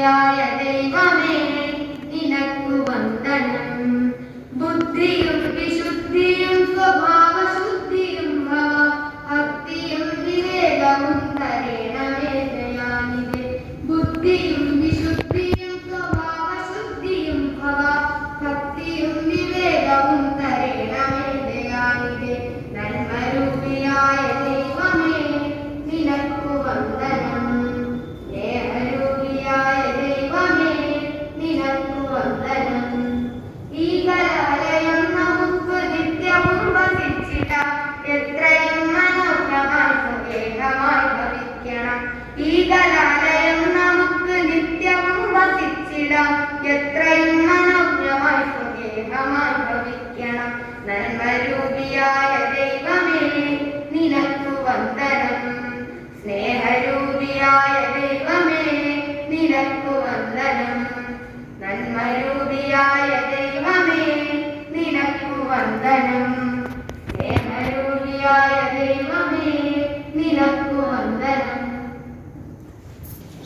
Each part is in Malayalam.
മനസ്സരൂപിയായ ദൈവമേ നിനക്കു വന്ദനം. ബുദ്ധിയും വിശുദ്ധിയും സ്വഭാവശുദ്ധിയും ഭക്തിയും വിവേകവും തരേണമേ ദയാനിധേ. ബുദ്ധിയും വിശുദ്ധിയും സ്വഭാവശുദ്ധിയും ഭക്തിയും വിവേകവും തരേണമേ ദയാനിധേ. നന്മരൂപിയായ ദൈവമേ നിനക്കു വന്ദനം. സ്നേഹരൂപിയായ ദൈവമേ നിനക്കു വന്ദനം. ഈ കലാലയം നമുക്ക് നിത്യവും വസിച്ചിടാം. എത്രയും മനോഹരമായി സ്വവേഗമായി ഭവിക്കണം. ഈ കലാലയം നമുക്ക് നിത്യവും വസിച്ചിടാം. എത്രയും മനോഹരമായി സ്വവേഗമായി ഭവിക്കണം. നന്മരൂപിയായ ദൈവമേ നിനക്കു വന്ദനം. സ്നേഹരൂപിയായ ദൈവമേ നിനക്കു വന്ദനം. നന്മരൂപിയായ ദൈവമേ നിനക്കു വന്ദനം. സ്നേഹരൂപിയായ ദൈവമേ നിനക്കു വന്ദനം.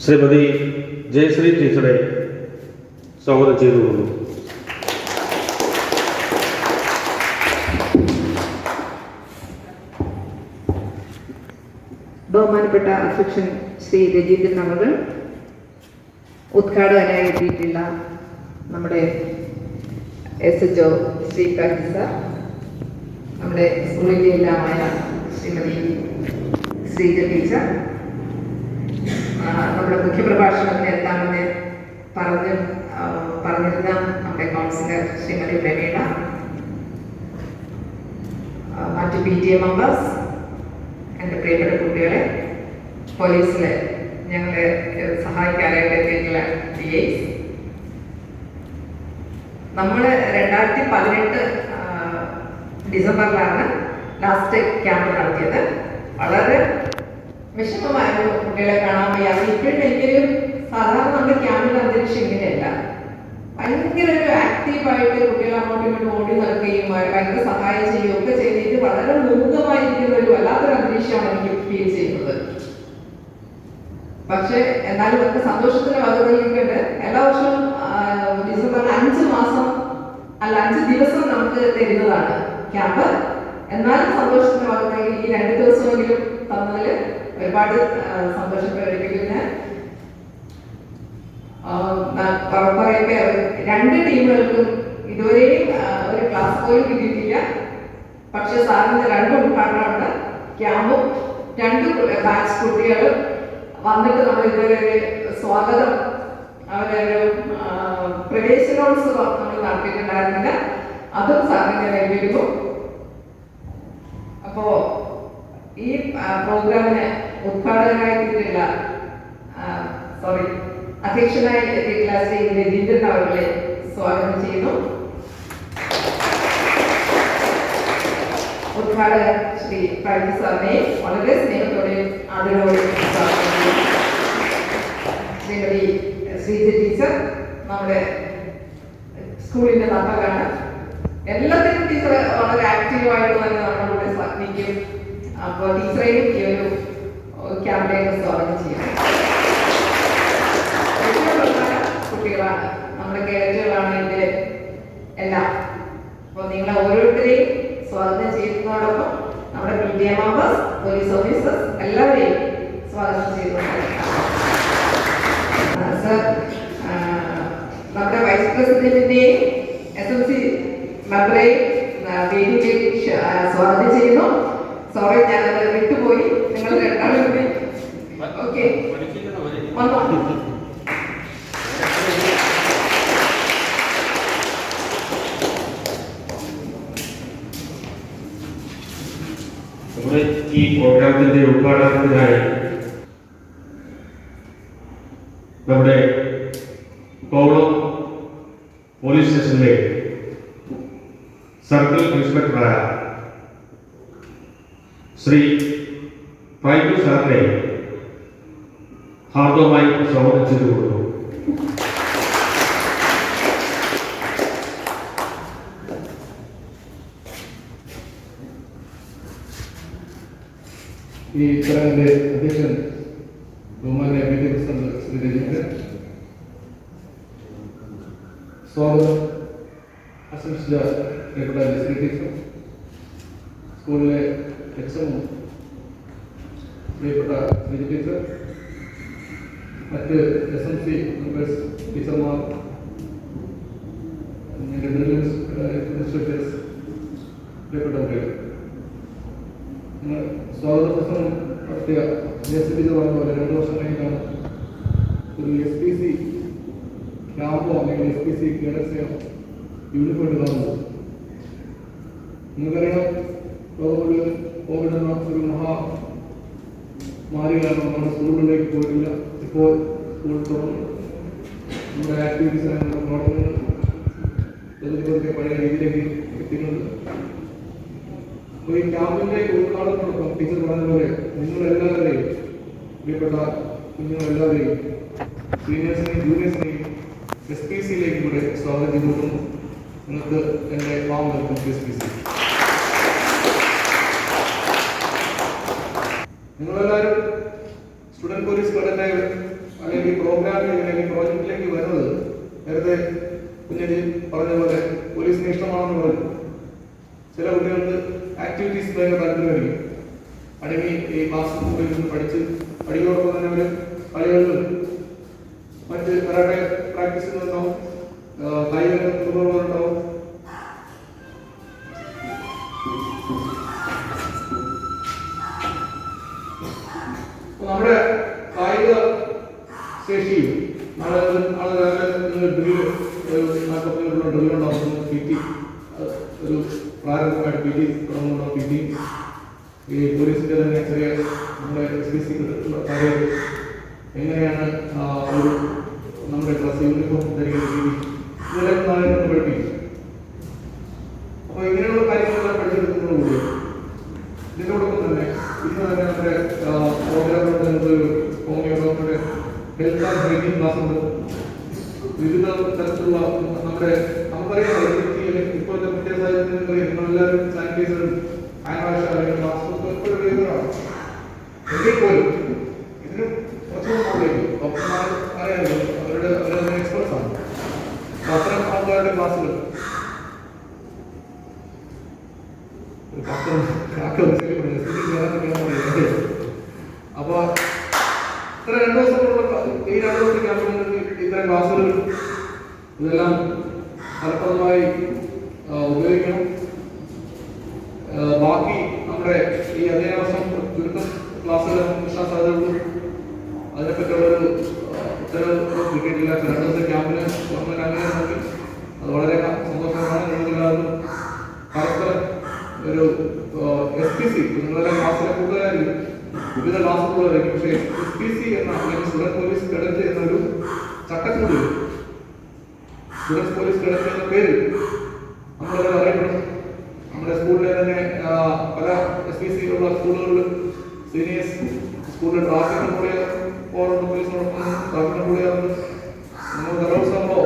ശ്രീമതി ജയശ്രീ ടീച്ചറെ സ്വാഗതം ചെയ്തുകൊള്ളുന്നു. ബഹുമാനപ്പെട്ട അധ്യക്ഷൻ ശ്രീ രജീന്ദ്രൻ അവർ, ഉദ്ഘാടകനായി എത്തിയിട്ടുള്ള നമ്മുടെ SHO ശ്രീ കാർത്തിക, നമ്മുടെ സ്കൂളിൻ്റെ എല്ലാമായ ശ്രീമതി ശ്രീജ ടീച്ചർ, നമ്മുടെ മുഖ്യപ്രഭാഷണത്തിന് എത്താമെന്ന് പറഞ്ഞിരുന്ന നമ്മുടെ കൗൺസിലർ ശ്രീമതി പ്രവീണ, മറ്റ് PTA മെമ്പേഴ്സ്, എൻ്റെ പ്രിയപ്പെട്ട കുട്ടികളെ, പോലീസിലെ ഞങ്ങളെ സഹായിക്കാനായിട്ട് എത്തിയിട്ടുള്ള DAs, നമ്മൾ 2018 ഡിസംബറിലാണ് ലാസ്റ്റ് ക്യാമ്പ് നടത്തിയത്. വളരെ വിഷമമായിരുന്നു കുട്ടികളെ കാണാൻ വയ്യാതെ. ഇപ്പോഴും എനിക്കൊരു സാധാരണ നമ്മുടെ ക്യാമ്പിൽ അന്തരീക്ഷം ഇങ്ങനെയല്ല. ഭയങ്കര ഒരു ആക്റ്റീവായിട്ട് കുട്ടികൾ അങ്ങോട്ടും ഇങ്ങോട്ടും ഓടി നടക്കുകയും ഭയങ്കര സഹായം ചെയ്യുകയും ഒക്കെ ചെയ്തിട്ട് വളരെ മൂകമായിരിക്കുന്ന ഒരു വല്ലാത്തൊരു അന്തരീക്ഷമാണ് എനിക്ക് ഫീൽ ചെയ്യുന്നത്. പക്ഷെ എന്നാലും നമുക്ക് സന്തോഷത്തിന് വകതലിക്കുന്നുണ്ട്. എല്ലാ വർഷവും ഡിസംബറിൽ 5 ദിവസം നമുക്ക് തരുന്നതാണ് ക്യാമ്പ്. എന്നാലും സന്തോഷത്തിന് വകതലി ഈ 2 ദിവസമെങ്കിലും തന്നതിൽ ഒരുപാട് സന്തോഷം പ്രകടിപ്പിക്കുന്നു. പറയട്ടെ, 2 ടീമുകൾക്കും ഇതുവരെയും ഒരു ക്ലാസ് പോലും കിട്ടിയിട്ടില്ല. പക്ഷെ സാറിന് 2 ഉദ്ഘാടനമുണ്ട്. ക്യാമ്പും 2 ബാച്ച് കുട്ടികളും വന്നിട്ട് നമ്മൾ ഇതുവരെ ഒരു സ്വാഗതം, അവരൊരു പ്രവേശനോത്സവം നമ്മൾ നടത്തിയിട്ടുണ്ടായിരുന്നില്ല. അതും സാറിന് നൽകിയിരുന്നു. അപ്പോ ഈ പ്രോഗ്രാമിന് ഉദ്ഘാടകനായിട്ടുള്ള അധ്യക്ഷനായി എത്തിയിട്ടുള്ള ശ്രീ രജീന്ദ്രൻ അവരെ സ്വാഗതം ചെയ്യുന്നു. ഉദ്ഘാടകൻ ശ്രീ പ്രവീൺ സാറിനെ വളരെ സ്നേഹത്തോടെയും ആദരവോടെയും സ്വാഗതം ചെയ്യുന്നു. ശ്രീമതി ശ്രീജ ടീച്ചർ നമ്മുടെ സ്കൂളിന്റെ നട്ടലാണ്. എല്ലാത്തിനും ടീച്ചർ വളരെ ആക്റ്റീവായിട്ട് തന്നെ നമ്മുടെ കൂടെ നിൽക്കും. അപ്പോൾ ടീച്ചറെയും ഈ ഒരു ക്യാമ്പിലേക്ക് സ്വാഗതം ചെയ്യാം. കുട്ടികളാണ്, നമ്മുടെ കേരളങ്ങളാണ് ഇതിന്റെ എല്ലാം. അപ്പോൾ നിങ്ങളെ ഓരോരുത്തരെയും സ്വാഗതം ചെയ്യുന്നതോടൊപ്പം നമ്മുടെ PTA മെമ്പേഴ്സ്, പോലീസ് ഓഫീസേഴ്സ് എല്ലാവരെയും സ്വാഗതം ചെയ്യുന്നുണ്ട്. സർ, നമ്മുടെ വൈസ് പ്രസിഡന്റിന്റെയും SMC മെമ്പറെയും വേദിയിലേക്ക് സ്വാഗതം ചെയ്യുന്നു. സോറി, ഞാനത് വിട്ടുപോയി. നിങ്ങൾ 2 ആളും കൂടി ഓക്കെ വന്നോ. നമ്മുടെ ഈ പ്രോഗ്രാമത്തിന്റെ ഉദ്ഘാടനത്തിനായി നമ്മുടെ കോവളം പോലീസ് സ്റ്റേഷനിലെ സർക്കിൾ ഇൻസ്പെക്ടറായ ശ്രീ പ്രൈമു സാറിനെ ഹാർദവമായി സ്വാഗതം ചെയ്തു കൊടുക്കുന്നു. ഈ ചടങ്ങിന്റെ അധ്യക്ഷൻ ബഹുമാന്യ PTA പ്രസിഡന്റ് ശ്രീ രജീന്ദ്രൻ, സ്വാഗതം ആശംസിച്ച പ്രിയപ്പെട്ട ലിസ്ലി ടീച്ചർ, സ്കൂളിലെ എക്സും പ്രിയപ്പെട്ട ശ്രീജി ടീച്ചർ, മറ്റ് SMC മെമ്പേഴ്സ്, ടീച്ചർമാർ, ഇൻസ്ട്രക്ടേഴ്സ്, പ്രിയപ്പെട്ട കുട്ടികൾ, സ്വാഗത പ്രസംഗം നടത്തിയ ടീച്ചർ പറഞ്ഞ പോലെ 2 വർഷം കഴിഞ്ഞാണ് ഒരു SPC ക്യാമ്പോ അല്ലെങ്കിൽ SPC കേഡറ്റ്സിനോ യൂണിഫോം എടുക്കാറുണ്ട്. നിങ്ങൾക്കറിയാം, കോവിഡ് എന്ന ഒരു മഹാമാരി കാരണം നമ്മുടെ സ്കൂളുകളിലേക്ക് പോയിട്ടില്ല. ഇപ്പോൾ സ്കൂൾ തുറന്നു, നമ്മുടെ ആക്ടിവിറ്റീസ് നമ്മുടെ പ്രവർത്തനങ്ങൾ പതുക്കെ പഴയ രീതിയിലേക്ക് എത്തിയിട്ടുണ്ട്. അപ്പോൾ ഈ ക്യാമ്പിന്റെ ഉദ്ഘാടനത്തോടൊപ്പം ടീച്ചർ പറഞ്ഞ പോലെ നിങ്ങളെല്ലാവരെയും, പ്രിയപ്പെട്ട കുഞ്ഞുങ്ങളെല്ലാവരെയും, സീനിയേഴ്സിനെയും ജൂനിയേഴ്സിനെയും SPCയിലേക്ക് കൂടെ സ്വാഗതം ചെയ്തുകൊള്ളുന്നു. നിങ്ങൾക്ക് എൻ്റെ വാം വെൽക്കം ടു SPC. നിങ്ങളെല്ലാവരും സ്റ്റുഡൻറ് പോലീസ് കേഡറ്റായി അല്ലെങ്കിൽ പ്രോഗ്രാമിലേക്ക് അല്ലെങ്കിൽ പ്രോജക്റ്റിലേക്ക് വരുന്നത് നേരത്തെ കുഞ്ഞിന് പറഞ്ഞ പോലെ പോലീസിന് ഇഷ്ടമാണെന്ന് പറഞ്ഞു. ചില കുട്ടികൾക്ക് ആക്ടിവിറ്റീസ് ഭയങ്കര താല്പര്യമായിരിക്കും. അടങ്ങി ഈ ക്ലാസ് മുറിയിൽ നിന്ന് പഠിച്ച് പഠിയോടൊപ്പം തന്നെ അവർ കളികളിലും മറ്റ് കരാട്ടെ പ്രാക്ടീസുകളുണ്ടാവും, കായിക തുറവുകളുണ്ടാവും. നമ്മുടെ കായിക ശേഷിയും ഡ്രില്ലുണ്ടാവും. PT ഒരു പ്രാരംഭമായിട്ട് PT തുടങ്ങുന്നുണ്ടാവും. PT ഈ പോലീസിന്റെ തന്നെ ചെറിയ നമ്മുടെ SPC കാര്യം എങ്ങനെയാണ് ഒരു നമ്മുടെ ക്ലാസ് യൂണിഫോം ധരിക്കുന്ന രീതി, ഇതെല്ലാം നാളെ പഠിപ്പിക്കും. അപ്പോൾ ഇങ്ങനെയുള്ള കാര്യങ്ങളെല്ലാം പഠിച്ചെടുക്കുന്നതോടുകൂടി ഇതിനോടൊപ്പം തന്നെ ഇന്ന് തന്നെ നമ്മുടെ പ്രോഗ്രാമിലൂടെ ഹോമിയോ ഡോക്ടറുടെ ഹെൽത്ത് ആൻഡ് ഹൈജീൻ ക്ലാസ് ഉണ്ട്. വിവിധ തരത്തിലുള്ള നമ്മുടെ നമുക്കറിയാം ഇപ്പോഴത്തെ പ്രത്യേക സാഹചര്യത്തിൽ നിങ്ങളെല്ലാവരും സാനിറ്റൈസറും ഹാൻഡ് വാഷ് അല്ലെങ്കിൽ മാസ്ക് ഒക്കെ ഉപയോഗിക്കുന്നതാണ്. എങ്കിൽ പോലും ഇതിന് കുറച്ചുകൂടെ മുകളിലേക്ക് ഡോക്ടർമാർ അറിയാമല്ലോ, അവരുടെ എക്സ്പെർട്സ് ആണ്. അത്തരം ആൾക്കാരുടെ ക്ലാസ്സുകൾ അപ്പൊ ഇത്ര 2 ദിവസങ്ങളുള്ള ഈ 2 ദിവസത്തെ ക്യാമ്പുകളിൽ ഇത്തരം ക്ലാസ്സുകൾ ഇതെല്ലാം ഫലപ്രദമായി ഉപയോഗിക്കണം. ബാക്കി നമ്മുടെ ഈ അധ്യയന വർഷം ചുരുക്കം ക്ലാസ്സുകൾ കിട്ടാൻ സാധ്യതയുള്ളൂ. അതിനെപ്പറ്റിയുള്ളൊരു ഉത്തരവ് കിട്ടിയിട്ടില്ല. 2 ദിവസത്തെ ക്യാമ്പിന് ഗവൺമെന്റ് അങ്ങനെ നോക്കി, അത് വളരെ സന്തോഷകരമാണ്. നിങ്ങളെല്ലാവരും പരസ്പരം ഒരു SPC നിങ്ങളുടെ ക്ലാസ്സിലെ കൂട്ടുകാരായിരിക്കും, വിവിധ ക്ലാസ്സുകളായിരിക്കും. പക്ഷേ SPC എന്ന അല്ലെങ്കിൽ സ്റ്റുഡൻറ് പോലീസ് കേഡറ്റ് എന്നൊരു ചട്ടക്കൂട്, സ്റ്റുഡൻറ് പോലീസ് കേഡറ്റ് എന്ന പേര് നമ്മളെല്ലാം അറിയപ്പെടും. നമ്മുടെ സ്കൂളിലെ തന്നെ പല SPC ഉള്ള സ്കൂളുകളിൽ സീനിയേഴ്സ് സ്കൂളിൽ ട്രാഫിക് കൺട്രോൾ ചെയ്യാറുണ്ട്, പോലീസിനോടൊപ്പം ട്രാഫിക് കൺട്രോൾ ചെയ്യാറുണ്ട്. നമ്മൾ കലോത്സവമോ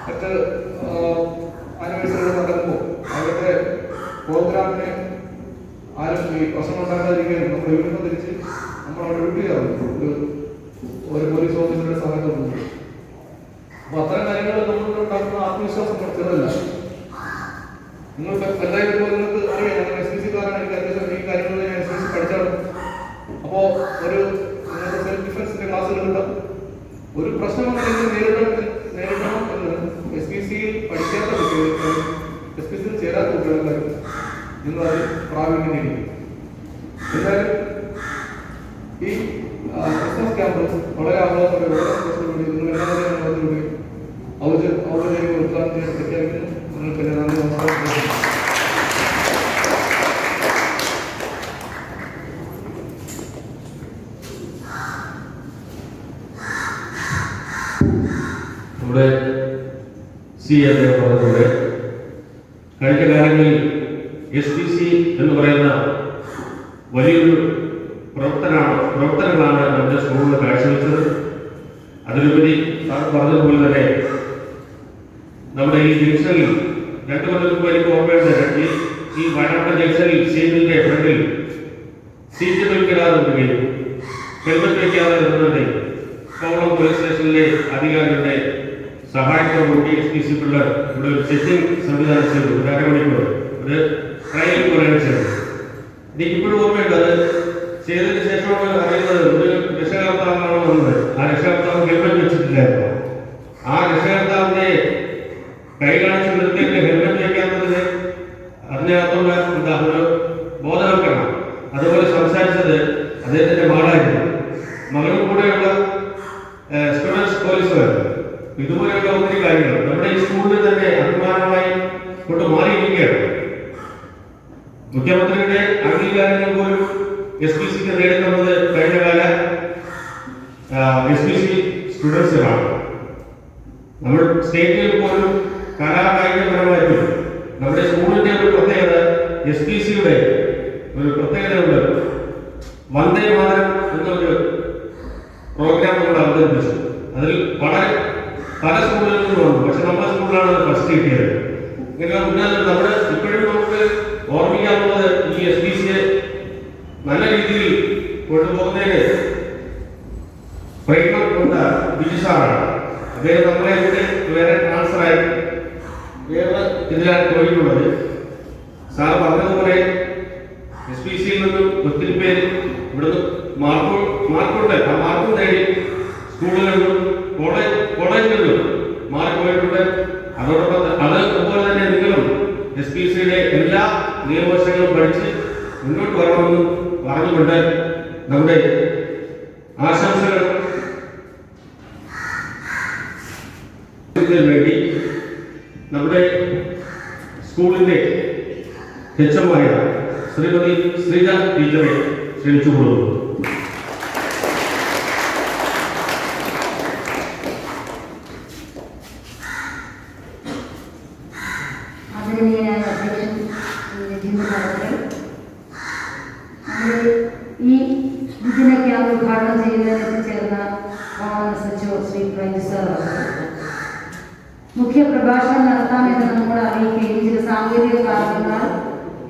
മറ്റ് ആനിവേഴ്സറികൾ നടക്കുമ്പോൾ അവരുടെ പ്രോഗ്രാമിനെ ആരും ഈ പ്രശ്നം ഉണ്ടാക്കാതിരിക്കാൻ നമ്മൾ യൂണിഫോം ധരിച്ച് നമ്മൾ അവിടെ ഡ്യൂട്ടി ചെയ്യാറുണ്ട് ഒരു പോലീസ് ഓഫീസറുടെ സഹായത്തോടുണ്ട്. അപ്പോൾ അത്തരം കാര്യങ്ങൾ നമ്മളിൽ ഉണ്ടാക്കുന്ന ആത്മവിശ്വാസം ചെറുതല്ല. നിങ്ങൾക്ക് എല്ലാവരും നിങ്ങൾക്ക് അറിയാം, ഞാൻ SPCക്കാരാണ്. എനിക്ക് അത്യാവശ്യം ഈ കാര്യങ്ങളിൽ ഞാൻ SPC പഠിച്ചാണ്. അപ്പോൾ ഒരു നിങ്ങൾക്ക് സെൽഫ് ഡിഫൻസിന്റെ ക്ലാസ്സുകൾ ഉണ്ടാവും. ഒരു പ്രശ്നം നേരിടണം എന്ന് SPCയിൽ പഠിക്കാത്ത കുട്ടികൾ, SPCയിൽ ചേരാത്ത കുട്ടികളെല്ലാം നിങ്ങളത് പ്രാവീണ്യം നേടിക്കും. എന്തായാലും ഈ ക്രിസ്മസ് ക്യാമ്പ് വളരെ ആഹ്ലാദത്തോടെ വളരെ സന്തോഷത്തോടെ നിങ്ങൾ എല്ലാവരെയും ഔപചാരിക ഉദ്ഘാടനം ചെയ്യാൻ പ്രഖ്യാപിക്കുന്നു. നിങ്ങൾക്ക് എൻ്റെ നന്ദി, നമസ്കാരം. നമ്മുടെ അദ്ദേഹം പറഞ്ഞതുപോലെ കഴിഞ്ഞ കാലങ്ങളിൽ SPC എന്ന് പറയുന്ന വലിയൊരു പ്രവർത്തനങ്ങളാണ് നമ്മുടെ സ്കൂളിൽ കാഴ്ചവെച്ചത്. അതിലുപരി സാർ പറഞ്ഞതുപോലെ തന്നെ നമ്മുടെ ഈ ജംഗ്ഷനിൽ 2 കൊല്ലം മുമ്പ് എനിക്ക് ഓർമ്മയുണ്ട്, ഈ വയനാട് ജംഗ്ഷനിൽ സീറ്റിന്റെ ഫ്രണ്ടിൽ സീറ്റ് ബെൽറ്റ് ഇടാതെ നിൽക്കുകയും ഹെൽമെറ്റ് വയ്ക്കാതെ നിന്നുകൊണ്ട് കോവളം പോലീസ് സ്റ്റേഷനിലെ അധികാരികളുടെ സഹായത്തോടു കൂടി SPC പിള്ളേർ ഇവിടെ ഒരു ചെക്കിംഗ് സംവിധാനം ചെയ്തു. ഒരു അരമണിക്കൂർ ഒരു ട്രയൽ പോലെയാണ് ചെയ്തത്. എനിക്കിപ്പോഴും ഓർമ്മയുണ്ട്. അത് ചെയ്തതിന് ശേഷമാണ് അറിയുന്നത് ഒരു രക്ഷകർത്താവാണ് വന്നത്. ആ രക്ഷകർത്താവ് ഹെൽമെറ്റ് വെച്ചിട്ടില്ലായിരുന്നു. ആ രക്ഷകർത്താവിന്റെ കൈ കാണിച്ച് നിർത്തിയിട്ട് ഹെൽമെറ്റ് വയ്ക്കാത്തതിന് അതിനകത്തുള്ള ഒരു ബോധവൽക്കരണം. അതുപോലെ സംസാരിച്ചത് അദ്ദേഹത്തിന്റെ മകളായിരുന്നു. മകളും കൂടെയുള്ള സ്റ്റുഡൻസ് പോലീസുകാർ. ഇതുപോലെയുള്ള ഒത്തിരി കാര്യങ്ങൾ നമ്മുടെ ഈ സ്കൂളിൽ തന്നെ അഭിമാനമായി കൊണ്ട് മാറിയിരിക്കുകയാണ്. മുഖ്യമന്ത്രിയുടെ അംഗീകാരങ്ങൾ പോലും SPCക്ക് നേടിത്തന്നത് കഴിഞ്ഞകാല SPC സ്റ്റുഡൻസിനാണ്. നമ്മൾ സ്റ്റേറ്റിൽ പോലും കലാകായികപരമായിട്ടും നമ്മുടെ സ്കൂളിന്റെ ഒരു പ്രത്യേകത SPCയുടെ ഒരു പ്രത്യേകതയുണ്ട്. വന്ദേ മാതരം എന്നൊരു പ്രോഗ്രാം നമ്മൾ അവതരിപ്പിച്ചു. അതിൽ വളരെ പല സ്കൂളുകളിൽ നിന്ന് വന്നു. പക്ഷെ നമ്മുടെ സ്കൂളിലാണ് ഫസ്റ്റ് കിട്ടിയത്. ഇങ്ങനെ മുന്നേറ്റം നമ്മുടെ ഇപ്പോഴും നമുക്ക് ഓർമ്മിക്കാവുന്നത് ഈ SPCയെ നല്ല രീതിയിൽ കൊണ്ടുപോകുന്നതിന് പ്രയത്നം കൊണ്ട ബിജു സാറാണ്. അദ്ദേഹം നമ്മളെ കൂടെ വേറെ ട്രാൻസ്ഫറായി വേറെ ഇതിലാണ് പോയിട്ടുള്ളത്. സാർ പറഞ്ഞതുപോലെ SPCയിൽ നിന്നും ഒത്തിരി പേര് ഇവിടുന്ന് മാർക്കുണ്ട്. ആ മാർക്കും നേടി സ്കൂളുകളിലും കോളേജുകളിലും മാറിപ്പോയിട്ടുണ്ട്. അതോടൊപ്പം അതുപോലെ തന്നെ നിങ്ങളും SPCയുടെ എല്ലാ നിയമവശങ്ങളും പഠിച്ച് മുന്നോട്ട് വരണമെന്ന് പറഞ്ഞുകൊണ്ട് നമ്മുടെ ആശംസകൾ വേണ്ടി നമ്മുടെ സ്കൂളിന്റെ HM-ആയ ശ്രീമതി ശ്രീജ ടീച്ചറെ ക്ഷണിച്ചുകൊള്ളുന്നു. ആദരണീയനായ അധ്യക്ഷൻ ഈ ദിന ക്യാമ്പ് ഉദ്ഘാടനം ചെയ്യുന്നതിന് ചേർന്ന SHO ശ്രീ പ്രൈജ് സർ മുഖ്യ പ്രഭാഷണം നടത്താമെന്ന് നമ്മൾ അറിയിക്കുകയും ചില സാങ്കേതിക കാരണങ്ങൾ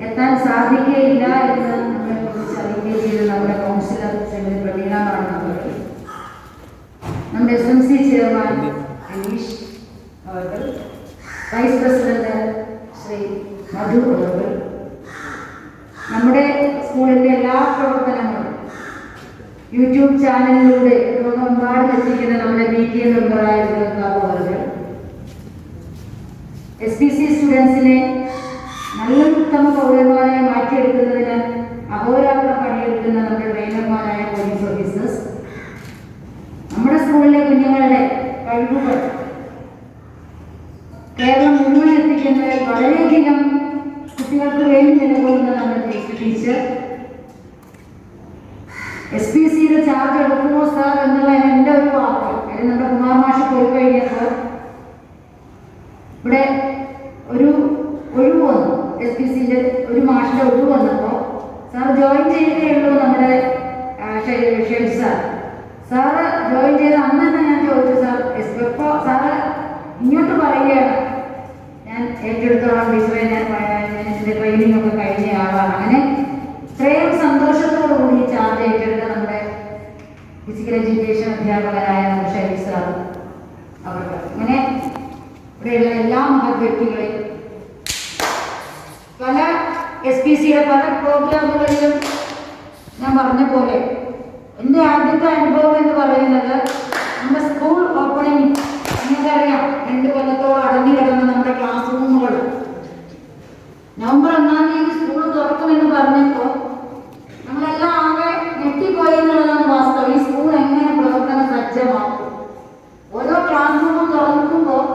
എത്താൻ സാധിക്കുകയില്ല എന്ന് നമ്മളെ കുറിച്ച് അറിയിക്കുകയും ചെയ്ത നമ്മുടെ കൗൺസിലർ ശ്രീമതി പ്രവീണമാണ് നമ്മുടെ SMC ചെയർമാൻ അനീഷ് അവർ, വൈസ് പ്രസിഡന്റ് ശ്രീ മധു അവർ, നമ്മുടെ സ്കൂളിന്റെ എല്ലാ പ്രവർത്തനങ്ങളും യൂട്യൂബ് ചാനലിലൂടെ ലോകമെമ്പാടും എത്തിക്കുന്ന നമ്മുടെ PTA മെമ്പറായ അവർ, SPC സ്റ്റുഡൻസിനെ നല്ലൊരു ഉത്തമ പൗരന്മാരായി മാറ്റിയെടുക്കുന്നതിന് അഹോരാത്രം പണിയെടുക്കുന്ന നമ്മുടെ ട്രെയിനർമാരായ പോലീസ് ഓഫീസേഴ്സ്, നമ്മുടെ സ്കൂളിലെ കുഞ്ഞുങ്ങളുടെ കഴിവുകൾ കേരളം മുഴുവൻ എത്തിക്കുന്നതിൽ വളരെയധികം കുട്ടികൾക്ക് വേണ്ടി നിലകൊള്ളുന്ന നമ്മുടെ ടീച്ചർ, SPCയുടെ ചാർജ് എടുക്കുമോ സാർ എന്നുള്ള എൻ്റെ ഒരു വാക്ക്. കാര്യം നമ്മുടെ കുമാർ മാഷ് പോയി കഴിഞ്ഞപ്പോൾ ഇവിടെ ഒരു ഒഴിവ് വന്നു. SPCയുടെ ഒരു മാഷിന്റെ ഒഴിവ് വന്നപ്പോൾ സാർ ജോയിൻ ചെയ്യുകയുള്ളൂ. നമ്മുടെ ഷെയ്ഡ് സാറ് ജോയിൻ ചെയ്ത അന്ന് തന്നെ ഞാൻ ചോദിച്ചു, സാർ ഇപ്പോൾ സാറ് ഇങ്ങോട്ട് പറയുകയാണ്, ഞാൻ ഏറ്റെടുത്തോളം ടീച്ചറെ, ഞാൻ ഇതിന്റെ ട്രെയിനിങ് ഒക്കെ കഴിഞ്ഞ ആളാണ്. അങ്ങനെ ഇത്രയും സന്തോഷത്തോടു കൂടി ചാർജ് ഏറ്റെടുത്ത നമ്മുടെ ഫിസിക്കൽ എഡ്യൂക്കേഷൻ അധ്യാപകരായ നമ്മുടെ ഷെയ്ഡ് സാർ അവർക്ക്, അങ്ങനെ ഇവിടെയുള്ള എല്ലാ മഹത് വ്യക്തികളെയും പല SPCയുടെ പല പ്രോഗ്രാമുകളിലും ഞാൻ പറഞ്ഞ പോലെ എൻ്റെ ആദ്യത്തെ അനുഭവം എന്ന് പറയുന്നത് നമ്മുടെ സ്കൂൾ ഓപ്പണിംഗ്. നിങ്ങൾക്കറിയാം, 2 കൊല്ലത്തോളം അടഞ്ഞു കിടന്ന നമ്മുടെ ക്ലാസ് റൂമുകൾ നവംബർ 1-ാം തീയതി സ്കൂൾ തുറക്കുമെന്ന് പറഞ്ഞപ്പോൾ നമ്മളെല്ലാം ആകെ ഞെട്ടിപ്പോയി എന്നുള്ളതാണ് വാസ്തവം. ഈ സ്കൂൾ എങ്ങനെ പ്രവർത്തന സജ്ജമാക്കും? ഓരോ ക്ലാസ് റൂമും തുറക്കുമ്പോൾ